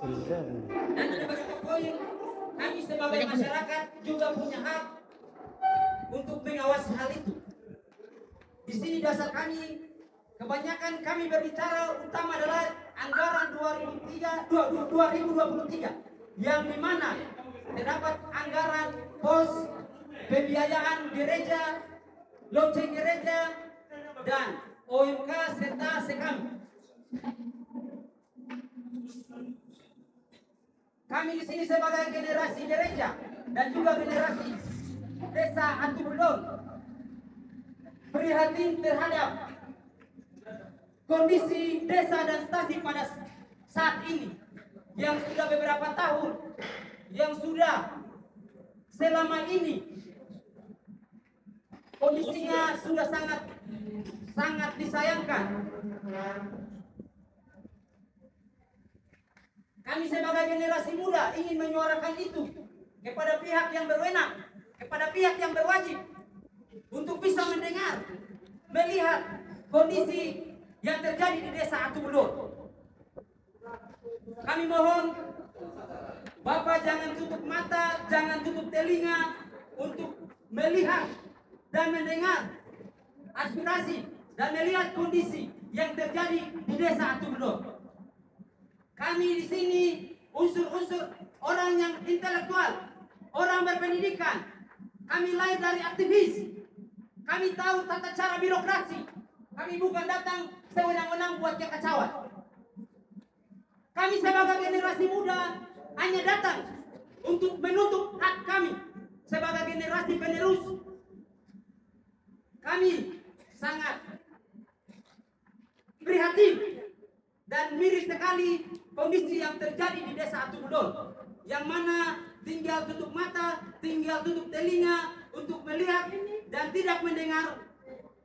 Dan ada beberapa poin kami sebagai masyarakat juga punya hak untuk mengawasi hal itu. Di sini dasar kami, kebanyakan kami berbicara utama adalah anggaran 2023 yang dimana terdapat anggaran pos pembiayaan gereja, lonceng gereja, dan OMK serta sekam. Kami di sini sebagai generasi gereja dan juga generasi Desa Atubuldo prihatin terhadap kondisi desa dan stasi pada saat ini yang sudah beberapa tahun, yang sudah selama ini kondisinya sudah sangat disayangkan. Kami sebagai generasi muda ingin menyuarakan itu kepada pihak yang berwenang, kepada pihak yang berwajib untuk bisa mendengar, melihat kondisi yang terjadi di Desa Atubuldo. Kami mohon Bapak jangan tutup mata, jangan tutup telinga untuk melihat dan mendengar aspirasi dan melihat kondisi yang terjadi di Desa Atubuldo. Kami di sini unsur-unsur orang yang intelektual, orang berpendidikan. Kami lahir dari aktivis. Kami tahu tata cara birokrasi. Kami bukan datang sewenang-wenang buat kekacauan. Kami sebagai generasi muda hanya datang untuk menuntut hak kami sebagai generasi penerus. Kami sangat prihatin dan miris sekali kondisi yang terjadi di Desa Atubuldo, yang mana tinggal tutup mata, tinggal tutup telinga untuk melihat dan tidak mendengar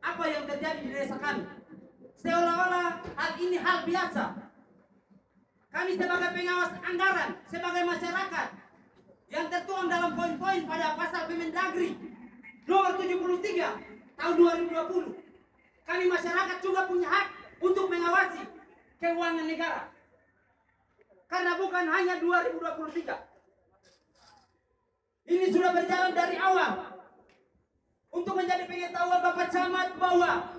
apa yang terjadi di desa kami. Seolah-olah hal ini hal biasa. Kami sebagai pengawas anggaran, sebagai masyarakat yang tertuang dalam poin-poin pada pasal Permendagri nomor 73 tahun 2020, kami masyarakat juga punya hak untuk mengawasi keuangan negara. Karena bukan hanya 2023. Ini sudah berjalan dari awal. Untuk menjadi pengetahuan Bapak Camat bahwa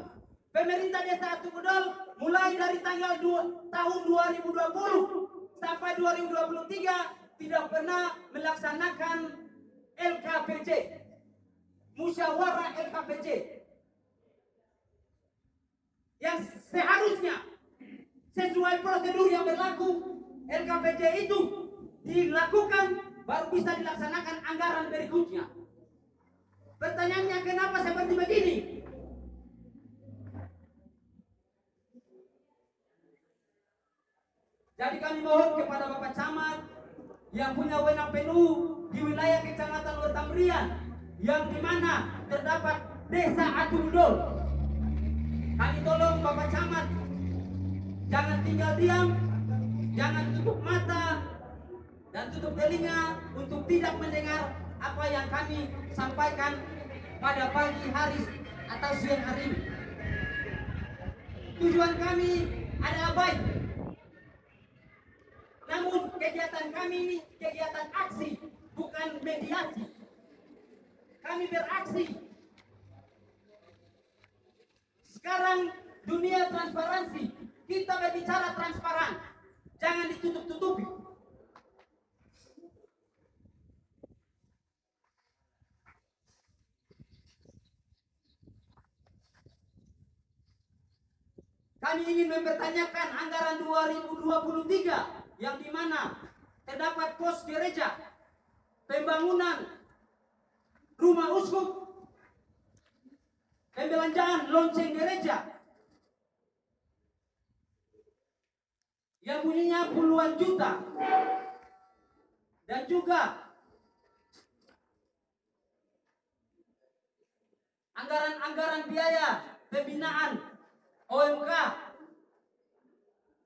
pemerintah Desa Atubuldo mulai dari tahun 2020 sampai 2023 tidak pernah melaksanakan LKPJ, musyawarah LKPJ. yang seharusnya sesuai prosedur yang berlaku LKPJ itu dilakukan, baru bisa dilaksanakan anggaran berikutnya. Pertanyaannya, kenapa seperti begini? Jadi kami mohon kepada Bapak Camat yang punya wewenang penuh di wilayah Kecamatan Wetamrian, yang dimana terdapat Desa Atundol. Kami tolong Bapak Camat, jangan tinggal diam, jangan tutup mata dan tutup telinga untuk tidak mendengar apa yang kami sampaikan pada pagi hari atau siang hari ini. Tujuan kami adalah baik, namun kegiatan kami ini kegiatan aksi, bukan mediasi. Kami beraksi. Sekarang dunia transparansi, kita berbicara transparan, jangan ditutup-tutupi. Kami ingin mempertanyakan anggaran 2023 yang dimana terdapat pos gereja, pembangunan rumah uskup, pembelanjaan lonceng gereja yang bunyinya puluhan juta, dan juga anggaran-anggaran biaya pembinaan OMK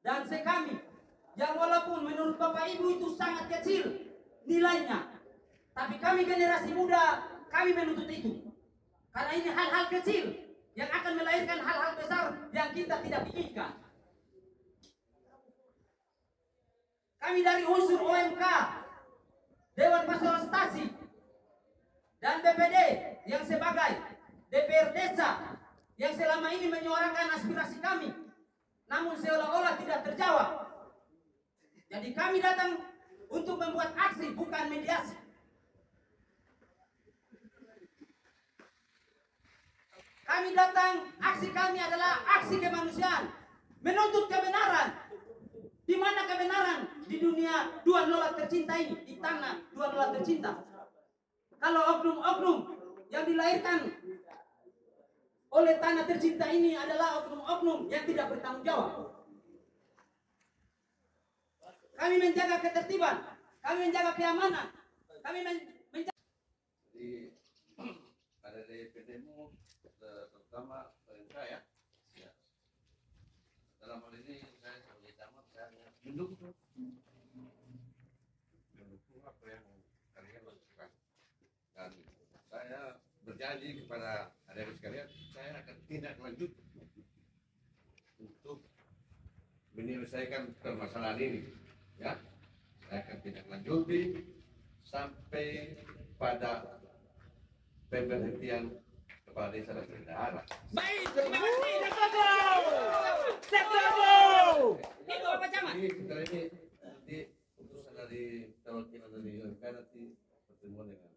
dan sekami yang walaupun menurut Bapak Ibu itu sangat kecil nilainya, tapi kami generasi muda kami menuntut itu karena ini hal-hal kecil yang akan melahirkan hal-hal besar yang kita tidak inginkan. Kami dari unsur OMK, Dewan Pastoral Stasi, dan DPD yang sebagai DPR Desa yang selama ini menyuarakan aspirasi kami, namun seolah-olah tidak terjawab. Jadi kami datang untuk membuat aksi, bukan mediasi. Kami datang, aksi kami adalah aksi kemanusiaan, menuntut kebenaran. Di mana kebenaran di dunia dua nola tercinta ini, di tanah dua nola tercinta? Kalau oknum-oknum yang dilahirkan oleh tanah tercinta ini adalah oknum-oknum yang tidak bertanggung jawab. Kami menjaga ketertiban, kami menjaga keamanan, kami menjaga. Jadi pada DPD-mu terutama perintah ya. Dalam hal ini saya sebagai camat saya mendukung apa yang kalian lakukan, dan saya berjanji kepada adik-adik sekalian, saya akan tindak lanjut untuk menyelesaikan permasalahan ini. Ya, saya akan tindak lanjuti sampai pada pemberhentian kepala desa dan bendahara. Baik, terima kasih. Itu Bapak Camat. Ini setelah ini nanti utusan dari perwakilan dari UMK nanti pertemuan dengan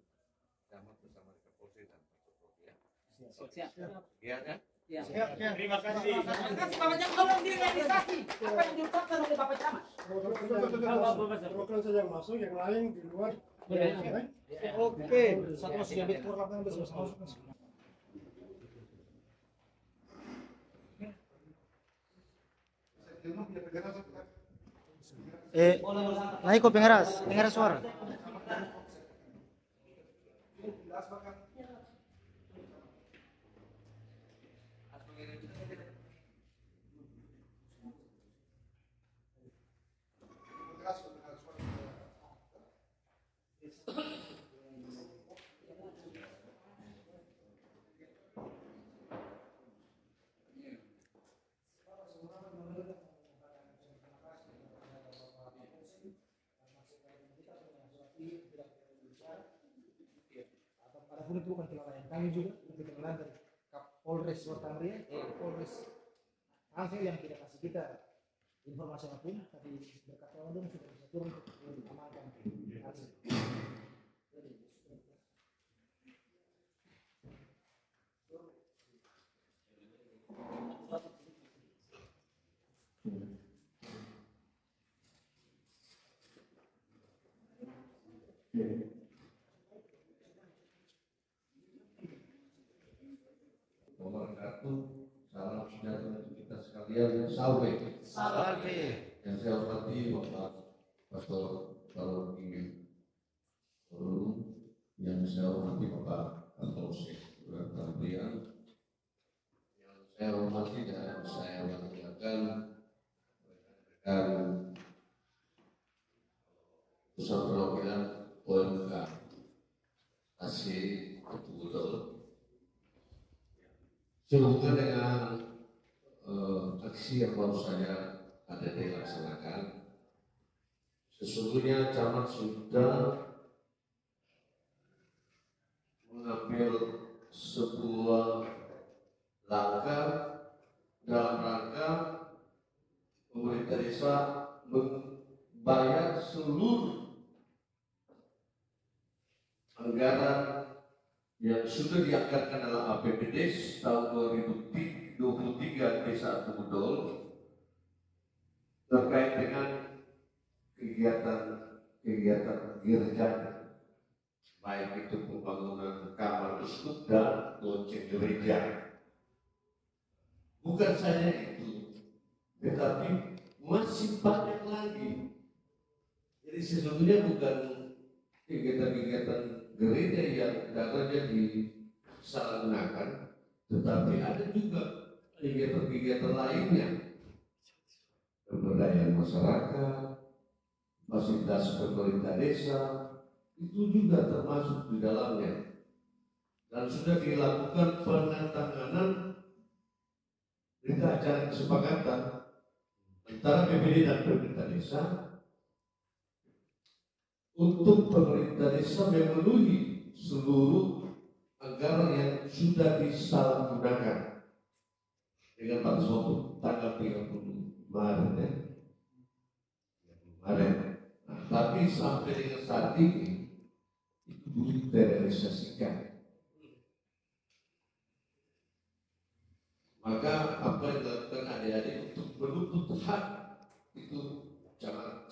camat bersama Kapolsek dan Pak ya. Siap. Sekian ya. Ya. Terima kasih. Terima kasih Bapak Camat. Tolong direalisasi apa yang diucapkan oleh Bapak Camat. Bukan saja yang masuk, yang lain di luar. Oke, satu masih habis keluar lapangan bersama. Naik kok pengeras suara. Adapun itu bukan kelalaian kami juga, itu kelalaian dari Kapolres Wetamrian, Polres Tangsel yang tidak kasih kita informasi apapun, tapi berkat Ramadan sudah bisa turun untuk mengamankan aksi. Nomor 1, salam sejahtera untuk kita sekalian. Salve. Salve. Yang saya hormati Bapak Pastor Paul Ingin, yang saya hormati Bapak Kapolsek Tambrian, yang saya hormati dan saya banggakan rekan pusat perwakilan OMK Asih Betul. Sehubungan dengan aksi yang baru saja ada dilaksanakan, sesungguhnya camat sudah mengambil sebuah langkah dalam rangka pemerintah desa membayar seluruh anggaran yang sudah dianggarkan dalam APBD tahun 2023 Desa Tumudol terkait dengan kegiatan gereja, baik itu pembangunan kamar uskup dan lonceng gereja. Bukan saja itu, tetapi masih banyak lagi. Jadi sesungguhnya bukan kegiatan-kegiatan gereja yang dananya disalahgunakan, tetapi ada juga kegiatan-kegiatan lainnya, pemberdayaan masyarakat, fasilitas pemerintah desa, itu juga termasuk di dalamnya. Dan sudah dilakukan penandatanganan berita acara kesepakatan antara PPD dan pemerintah desa untuk pemerintah desa memenuhi seluruh anggaran yang sudah disalahgunakan dengan batas waktu tanggal 30 Maret ya. Nah, tapi sampai dengan saat ini itu belum terrealisasikan. Maka apa yang dilakukan adik-adik untuk menuntut hak itu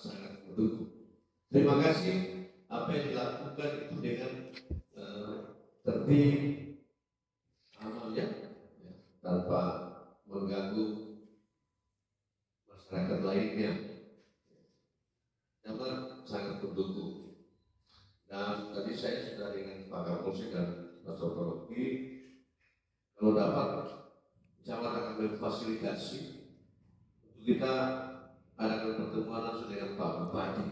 sangat mendukung. Terima kasih apa yang dilakukan itu dengan tertib, aman ya, tanpa mengganggu masyarakat lainnya. Yang sangat mendukung. Dan tadi saya sudah dengan Pak Kapolsek dan Pastor Paroki, kalau dapat camat akan memfasilitasi untuk kita adakan pertemuan langsung dengan Pak Bupati.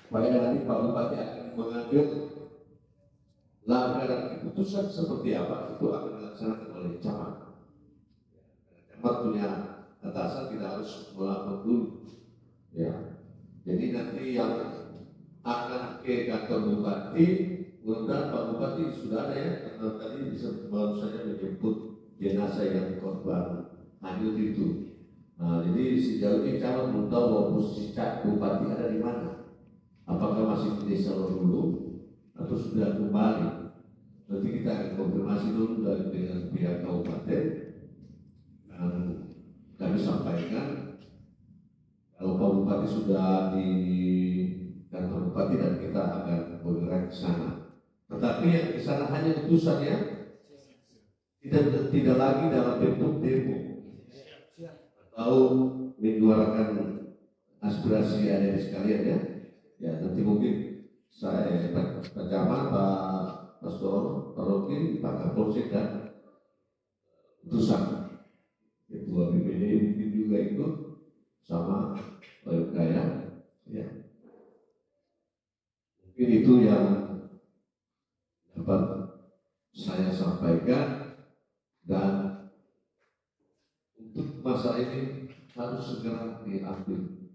Supaya nanti Pak Bupati akan mengambil langkah dan keputusan seperti apa itu akan dilaksanakan oleh camat. Camat punya atasan, tidak harus melapor dulu. Ya, jadi nanti yang akan ke kantor Bupati, mudah-mudahan Pak Bupati sudah ada ya, karena tadi baru saja menjemput jenazah yang korban hanyut itu. Nah, jadi sejauh ini camat belum tahu bahwa posisi Bupati ada di mana. Apakah masih di desa dulu atau sudah kembali? Nanti kita akan konfirmasi dulu dengan pihak kabupaten. Dan kami sampaikan kalau Pak Bupati sudah di kantor Bupati dan kita akan bergerak ke sana. Tetapi yang di sana hanya utusannya, tidak lagi dalam bentuk demo atau menyuarakan aspirasi adik sekalian ya. Ya nanti mungkin saya Pak Camat, Pak Pastor Paroki, Pak Kapolsek dan utusan Ketua BPD mungkin juga ikut sama OMK ya. Mungkin itu yang dapat saya sampaikan, dan untuk masalah ini harus segera diambil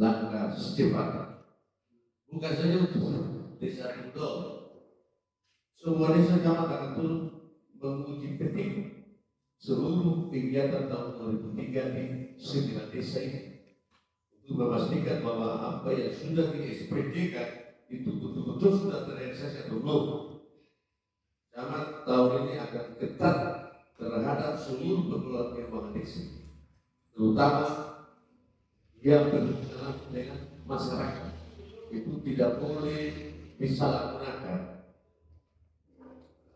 langkah secepatnya. Bukan saja untuk desa Tundol, semua desa camat akan turun menguji petik seluruh kegiatan tahun 2003 di 9 desa ini untuk memastikan bahwa apa yang sudah di-SPJ-kan itu betul-betul sudah terrealisasi atau belum. Camat tahun ini akan ketat terhadap seluruh pengelolaan keuangan desa, terutama yang berhubungan dengan masyarakat itu tidak boleh disalahgunakan.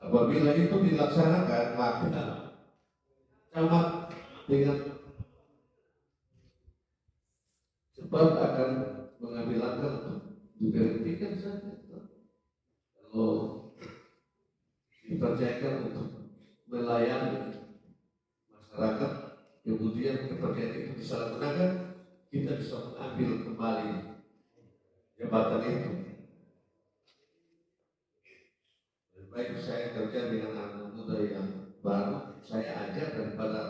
Apabila itu dilaksanakan, maka camat dengan cepat akan mengambil langkah untuk diberhentikan saja. Kalau dipercayakan untuk melayani masyarakat, kemudian kepercayaan itu disalahgunakan, kita bisa mengambil kembali jabatan itu. Lebih baik saya kerja dengan anak muda yang baru, saya ajar daripada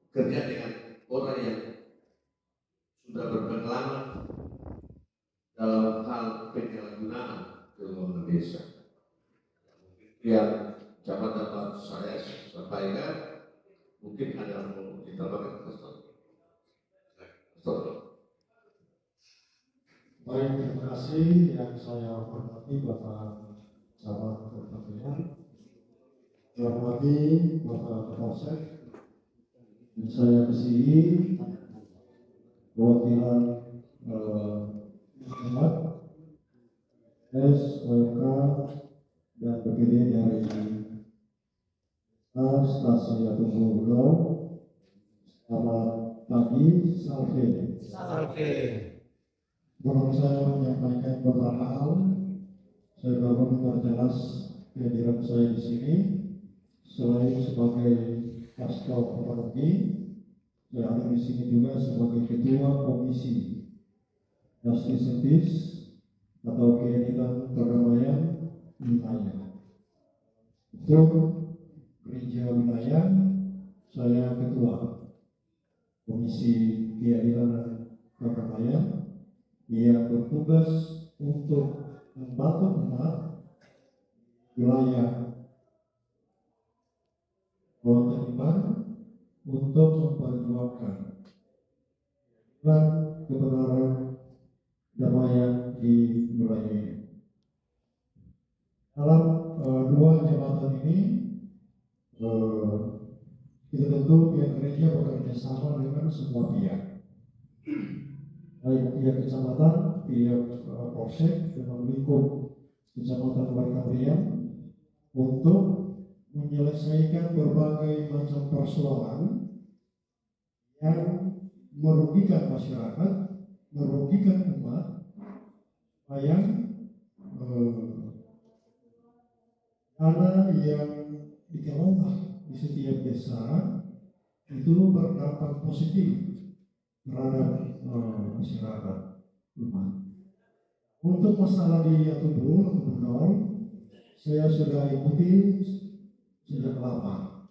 kerja dengan orang yang sudah berpengalaman dalam hal penyalahgunaan keuangan desa. Yang camat dapat saya sampaikan, mungkin ada yang mau ditambahkan. Baik, terima kasih yang saya hormati Bapak Camat Pertanian, saya hormati Bapak Kapolsek, dan saya kasihi perwakilan Camat, OMK, dan BPD dari Stasiun Tunggu. Selamat pagi, Salve. Kalau saya menyampaikan beberapa hal, saya baru memperjelas kehadiran saya di sini. Selain sebagai Pastor Ekonomi, saya ada di sini juga sebagai Ketua Komisi Justice atau Keadilan Perdamaian Wilayah. Untuk Gereja Wilayah, saya Ketua Komisi Keadilan Perdamaian yang bertugas untuk membantu umat wilayah Jawa Timur untuk memperjuangkan dan kebenaran damai di wilayah ini. Dalam dua jabatan ini, kita tentu pihak gereja bekerja sama dengan semua pihak, baik pihak kecamatan, pihak polsek, dengan lingkup kecamatan Barkabrian untuk menyelesaikan berbagai macam persoalan yang merugikan masyarakat, merugikan umat, yang dana yang dikelola di setiap desa itu berdampak positif terhadap masyarakat umat. Untuk masalah di Atubul atau Bundol, saya sudah ikuti sejak lama.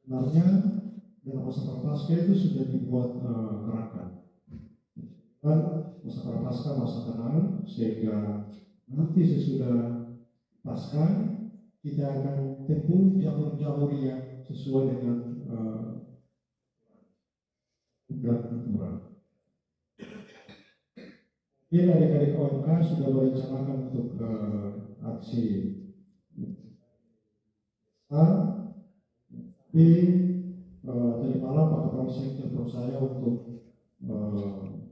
Sebenarnya dalam masa prapaskah itu sudah dibuat gerakan. Dan masa prapaskah masa tenang, sehingga nanti sesudah pasca kita akan tempuh jalur-jalur yang sesuai dengan aturan. Mungkin adik-adik OMK sudah merencanakan untuk aksi tapi tadi malam Pak Kapolsek telepon saya untuk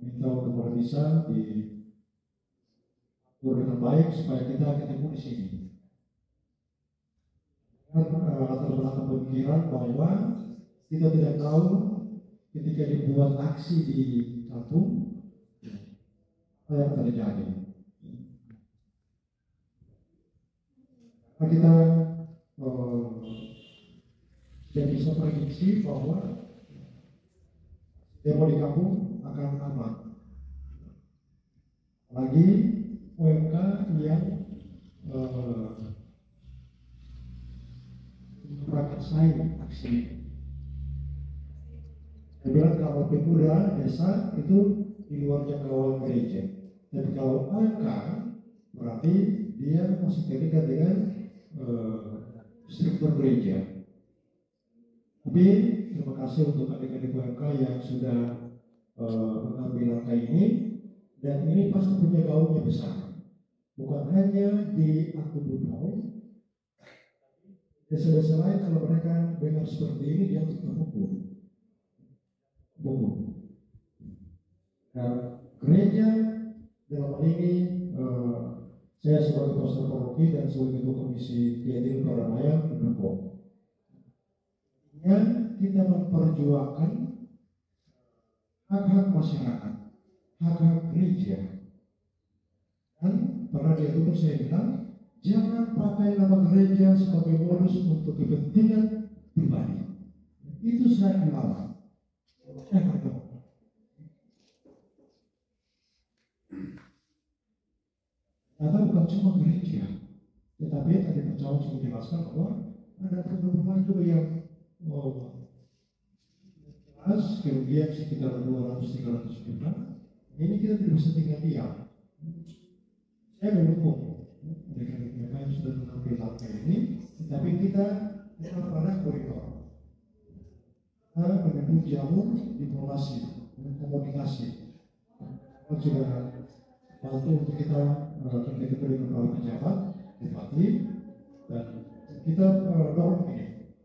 minta untuk bisa diatur dengan baik supaya kita ketemu di sini. Latar belakang pemikiran bahwa kita tidak tahu ketika dibuat aksi di kampung apa yang terjadi. Nah, kita tidak bisa prediksi bahwa demo di kampung akan aman. Lagi OMK yang memprakasai aksi. Saya bilang kalau pemuda desa itu di luar jangkauan gereja. Tapi kalau OMK berarti dia masih terikat dengan struktur gereja. Tapi terima kasih untuk adik-adik OMK yang sudah mengambil langkah ini, dan ini pasti punya gaungnya besar. Bukan hanya di Atubul, desa-desa lain kalau mereka dengar seperti ini dia terpukul. Dan gereja dalam hal ini saya sebagai pastor paroki dan sebagai ketua komisi Kiai Paramaya mendukung. Yang kita memperjuangkan hak-hak masyarakat, hak-hak gereja. Dan pada dia itu saya bilang, jangan pakai nama gereja sebagai modus untuk kepentingan pribadi. Itu saya lawan. Saya katakan. Karena bukan cuma gereja, tetapi tadi Pak Cawan sudah jelaskan bahwa ada teman-teman juga yang jelas kerugian sekitar 200-300 juta. Ini kita tidak bisa tinggal diam. Saya mendukung mereka yang sudah mengambil langkah ini, tetapi kita tetap pada koridor. Kita menempuh jalur diplomasi, komunikasi. Kita sudah bantu untuk kita ketemu dengan para pejabat, bupati, dan kita dorong ini.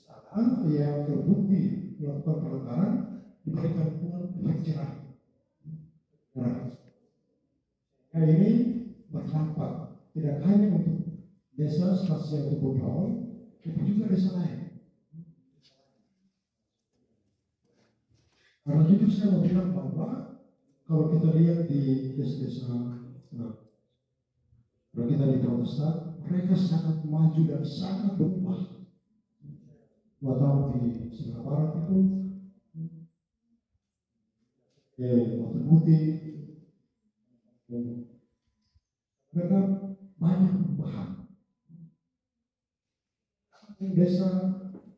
Saat yang terbukti melakukan pelanggaran diberikan hukuman efek jerah. Nah, ini berdampak tidak hanya untuk desa stasiun atau pulau, tapi juga desa lain. Karena itu saya mau bilang bahwa kalau kita lihat di desa-desa, kalau kita di Protestan, mereka sangat maju dan sangat berubah. 2 tahun di sebelah barat itu, waktu putih, mereka banyak perubahan. Di desa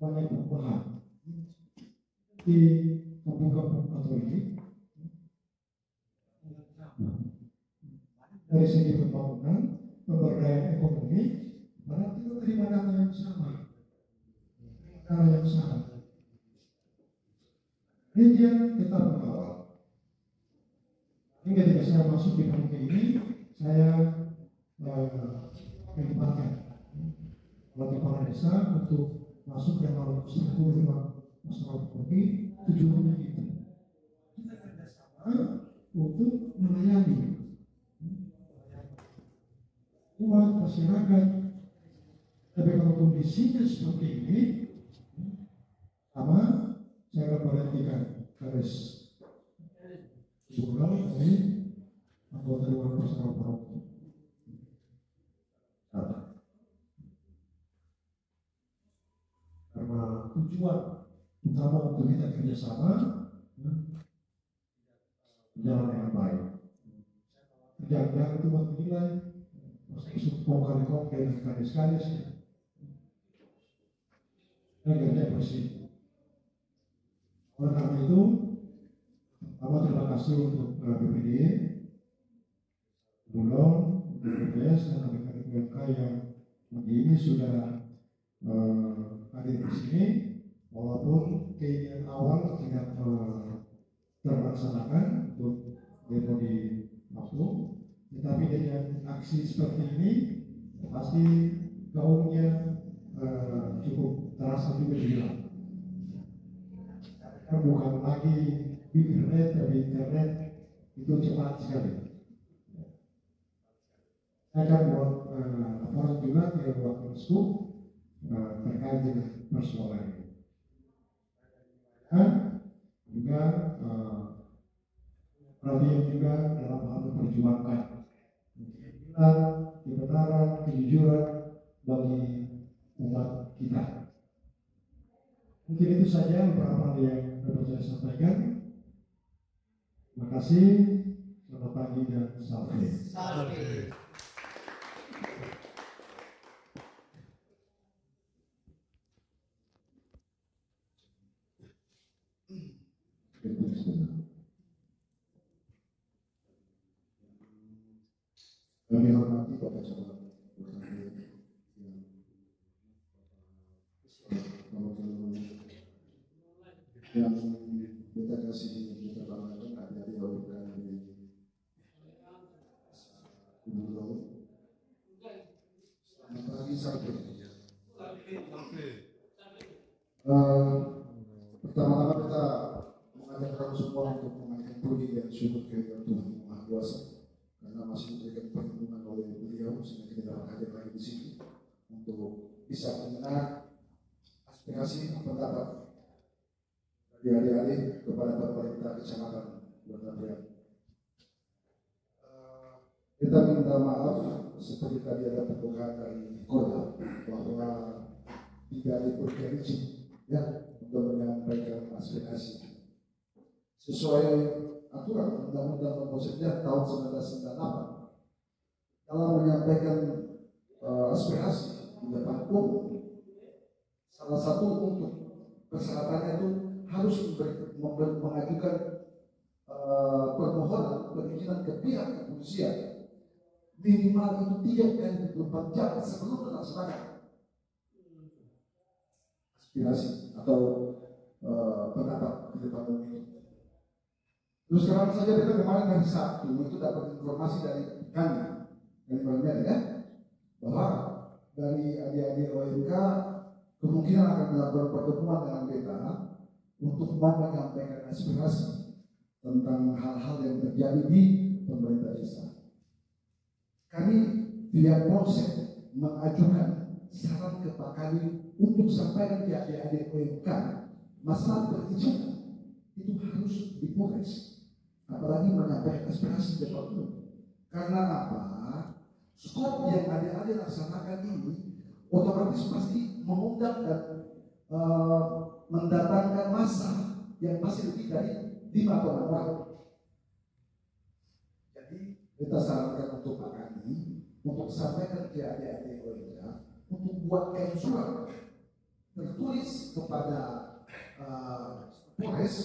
banyak perubahan. Di kampung-kampung Katolik, dari segi pembangunan, pemberdayaan ekonomi, berarti kita terima data yang sama. Data yang sama. Gereja tetap mengawal. Ini ketika saya masuk di kampung ini, saya melibatkan kepala desa untuk masuk dalam struktur masyarakat Kopi. Tujuannya itu kita kerjasama untuk melayani umat masyarakat. Tapi kalau kondisinya seperti ini, sama saya akan berhentikan garis bulan dari anggota Dewan Persatuan Paroki. Karena tujuan utama untuk kita kerjasama berjalan dengan baik. Jangan itu buat menilai, masih kali-kali dengan kadis-kadis. Dan kerja bersih. Oleh karena itu, pertama terima kasih untuk BPD, Bulog, BPS, dan adik-adik UMK yang pagi ini sudah hadir di sini. Walaupun keinginan awal tidak terlaksanakan untuk depo di Lampung, tetapi dengan aksi seperti ini pasti gaungnya cukup terasa juga hilang. Bukan lagi di internet, tapi internet itu cepat sekali. Saya akan buat laporan juga ke wakil Scoop terkait dengan persoalan ini. Dan juga perhatian juga dalam hal memperjuangkan kebenaran, kejujuran bagi umat kita. Mungkin itu saja beberapa hal yang dapat saya sampaikan. Terima kasih. Selamat pagi dan salve. Salve. Kami hormati Bapak Camat yang kita kasih kita banggakan ada di bawah di Bulog. Selamat pagi sampai. Pertama-tama kita mengajak kamu semua untuk mengaitkan puji ya yang syukur kehadiran Tuhan Yang Maha Kuasa karena masih diberikan perlindungan oleh beliau sehingga kita dapat hadir lagi di sini untuk bisa mendengar aspirasi pendapat dari adik-adik kepada pemerintah kecamatan Bantar. Kita minta maaf seperti tadi ada pembukaan dari kota bahwa tidak diberikan izin ya untuk menyampaikan aspirasi sesuai aturan Undang-Undang Nomor 9 tahun 1998 dalam menyampaikan aspirasi di depan umum. Salah satu untuk persyaratannya itu harus mengajukan permohonan perizinan ke pihak kepolisian minimal itu 3 kali 24 jam sebelum melaksanakan aspirasi atau pendapat di depan umum itu. Terus terang saja kita kemarin hari Sabtu itu dapat informasi dari kami dari Palmer ya bahwa dari adik-adik OMK kemungkinan akan melakukan pertemuan dengan beta untuk menyampaikan aspirasi tentang hal-hal yang terjadi di pemerintah desa. Kami via Polsek mengajukan saran ke Pak Kadi untuk sampaikan ke adik-adik OMK masalah perizinan itu harus dipores, apalagi menyampaikan aspirasi di depan umum. Karena apa? Skop yang adik-adik laksanakan ini otomatis pasti mengundang dan mendatangkan massa yang pasti lebih dari 5 atau 6 orang. Jadi kita sarankan untuk Pak Kadi untuk sampaikan ke adik-adik OMK untuk buat kayak surat tertulis kepada Polres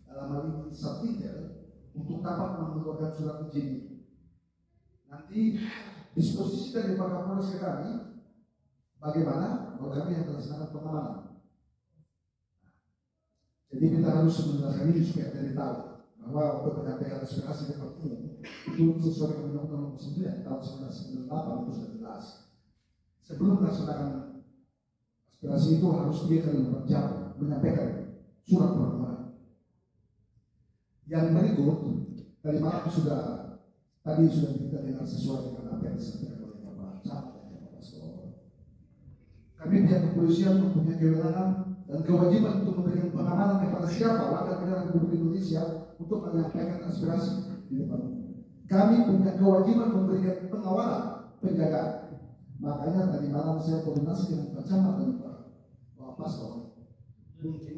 dalam hal ini Subtintel untuk dapat mengeluarkan surat izin. Nanti disposisi dari Pak Kapolres ke kami bagaimana kalau kami yang melaksanakan pengamanan. Jadi kita harus menjelaskan ini supaya dari tahu bahwa untuk menyampaikan aspirasi di depan umum itu sesuai dengan Undang-Undang Nomor 9 tahun 1998 itu sudah jelas. Sebelum melaksanakan aspirasi itu harus 3 kali 24 jam menyampaikan surat permohonan. Yang berikut tadi malam tadi sudah kita dengar sesuai dengan apa yang disampaikan oleh Bapak Camat dan Bapak Sekolah. Kami pihak kepolisian mempunyai kewenangan dan kewajiban untuk memberikan pengamanan kepada siapa warga negara Republik Indonesia untuk menyampaikan aspirasi di depan umum. Kami punya kewajiban memberikan pengawalan, penjagaan. Makanya tadi malam saya koordinasi dengan Pak Camat dan Pak Pastor. Mungkin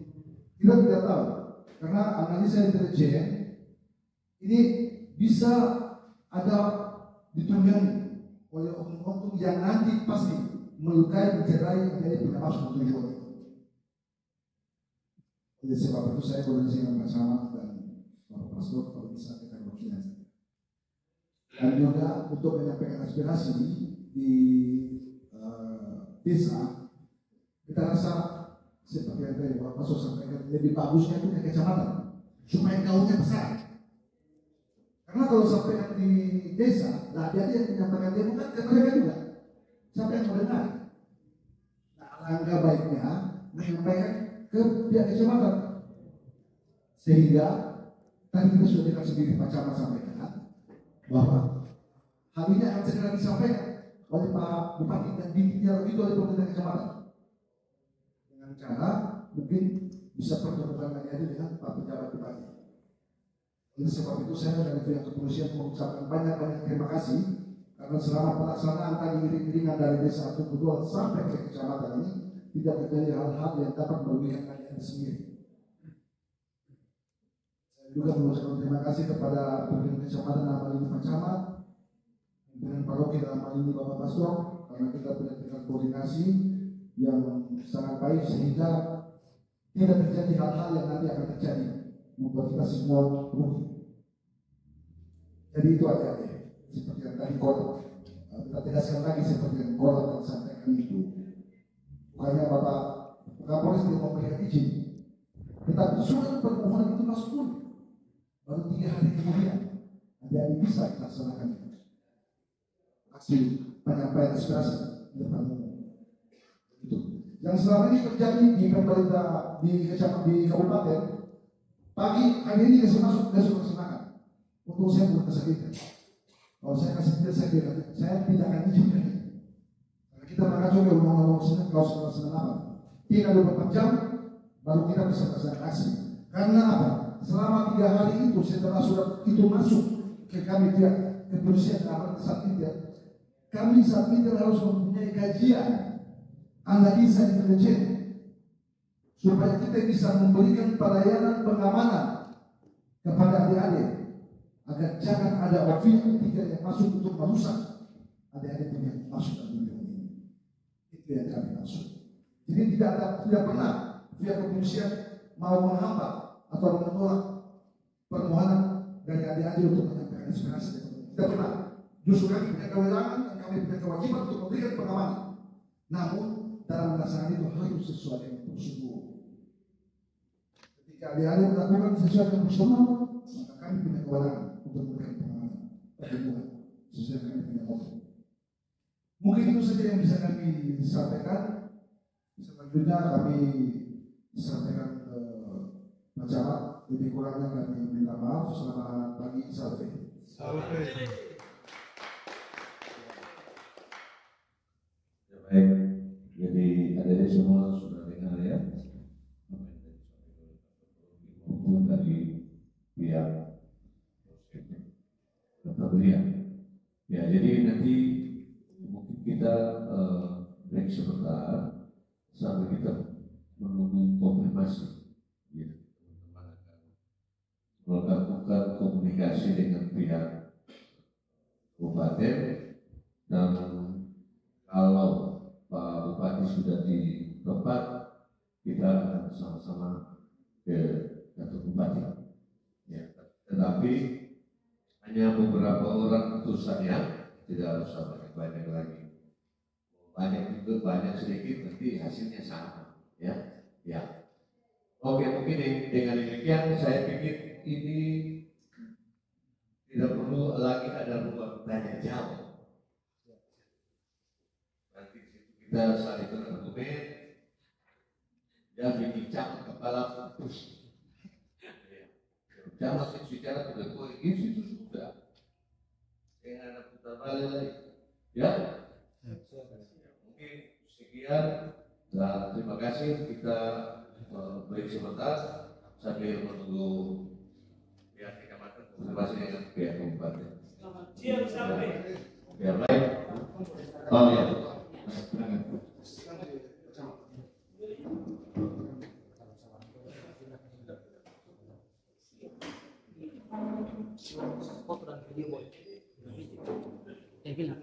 kita tidak tahu karena analisa intelijen ini bisa ada ditunggangi oleh oknum-oknum yang nanti pasti melukai, mencederai menjadi pengawas tujuan itu. Oleh sebab itu saya koordinasi dengan Pak Camat dan Pak Pastor kalau bisa kita koordinasi. Dan juga untuk menyampaikan aspirasi di desa, kita rasa seperti yang tadi Pak Pastor sampaikan lebih bagusnya punya kecamatan supaya gaungnya besar. Karena kalau sampaikan di desa, lah dia yang menyampaikan dia bukan ke mereka juga. Siapa yang mendengar? Nah, alangkah baiknya menyampaikan ke pihak kecamatan. Sehingga tadi kita sudah dengar sendiri Pak Camat sampaikan bahwa hal ini akan segera disampaikan oleh Pak Bupati dan ditinjau itu oleh pemerintah kecamatan. Dengan cara mungkin bisa pertemukan lagi dengan Pak Pejabat Bupati. Oleh sebab itu saya dari pihak kepolisian mengucapkan banyak-banyak terima kasih karena selama pelaksanaan tadi iring-iringan dari desa Tukudual sampai ke kecamatan ini tidak terjadi hal-hal yang dapat merugikan kalian sendiri. Saya juga mengucapkan terima kasih kepada pimpinan kecamatan dalam hal ini Pak Camat, pimpinan paroki dalam hal ini Bapak Pastor, karena kita punya tingkat koordinasi yang sangat baik sehingga tidak terjadi hal-hal yang nanti akan terjadi membuat kita semua rugi. Jadi itu aja seperti yang tadi kita tegaskan lagi seperti yang akan sampaikan itu. Bukannya Bapak Kapolres tidak memberikan izin, tetapi surat permohonan itu masuk dulu. Baru 3 hari kemudian jadi bisa dilaksanakan aksi penyampaian aspirasi di depan umum. Itu yang selama ini terjadi di pemerintah di kabupaten. Pagi hari ini masuk laksanakan. untuk saya bukan kesakitan. Kalau saya kasih dia, saya tidak akan izinkan. Karena kita mengacu ke undang-undang nomor 9 klausul 98. 24 jam baru kita bisa melaksanakan aksi. Karena apa? Selama 3 hari itu setelah surat itu masuk ke kami pihak kepolisian dan saat itu, kami saat itu harus mempunyai kajian analisa intelijen supaya kita bisa memberikan pelayanan pengamanan kepada adik-adik agar jangan ada pihak ketiga yang masuk untuk merusak adik-adik yang masuk dalam dunia ini. Itu yang kami maksud. Jadi tidak pernah pihak kepolisian mau menghambat atau menolak permohonan dari adik-adik untuk menyampaikan aspirasi. Tidak pernah. Justru kami punya kewenangan dan kami punya kewajiban untuk memberikan pengamanan. Namun dalam melaksanakan itu harus sesuai dengan prosedur. Ketika adik-adik melakukan sesuai dengan prosedur, maka kami punya kewenangan untuk memberikan pengamanan. Perlindungan sesuai dengan kami punya waktu. Mungkin itu saja yang bisa kami sampaikan. Selanjutnya kami sampaikan ke Pak Camat. Lebih kurangnya kami minta maaf. Selamat pagi, Salve. Baik, jadi adik-adik semua sudah dengar ya maupun dari pihak kepolisian. Ya, jadi nanti mungkin kita break sebentar sambil kita menunggu konfirmasi. Ya, teman-teman akan melakukan komunikasi dengan pihak kabupaten dan kalau Pak Bupati sudah di tempat, kita akan sama-sama ke kantor Bupati. Ya, tetapi hanya beberapa orang utusannya, tidak harus banyak lagi. Banyak itu banyak sedikit, nanti hasilnya sama. Ya, ya. Oke, mungkin dengan demikian saya pikir ini tidak perlu lagi ada ruang tanya jawab. Kita saling berargumen, dan bincang kepala putus. Jangan masih bicara ke ketua itu sudah. Jangan ada putar balik lagi. Ya. Mungkin sekian. Dan terima kasih. Kita break sebentar sambil menunggu pihak kecamatan konfirmasi dengan pihak kabupaten. Siap sampai. Ya baik. Oh ya. Foto dan video boleh. Bilang.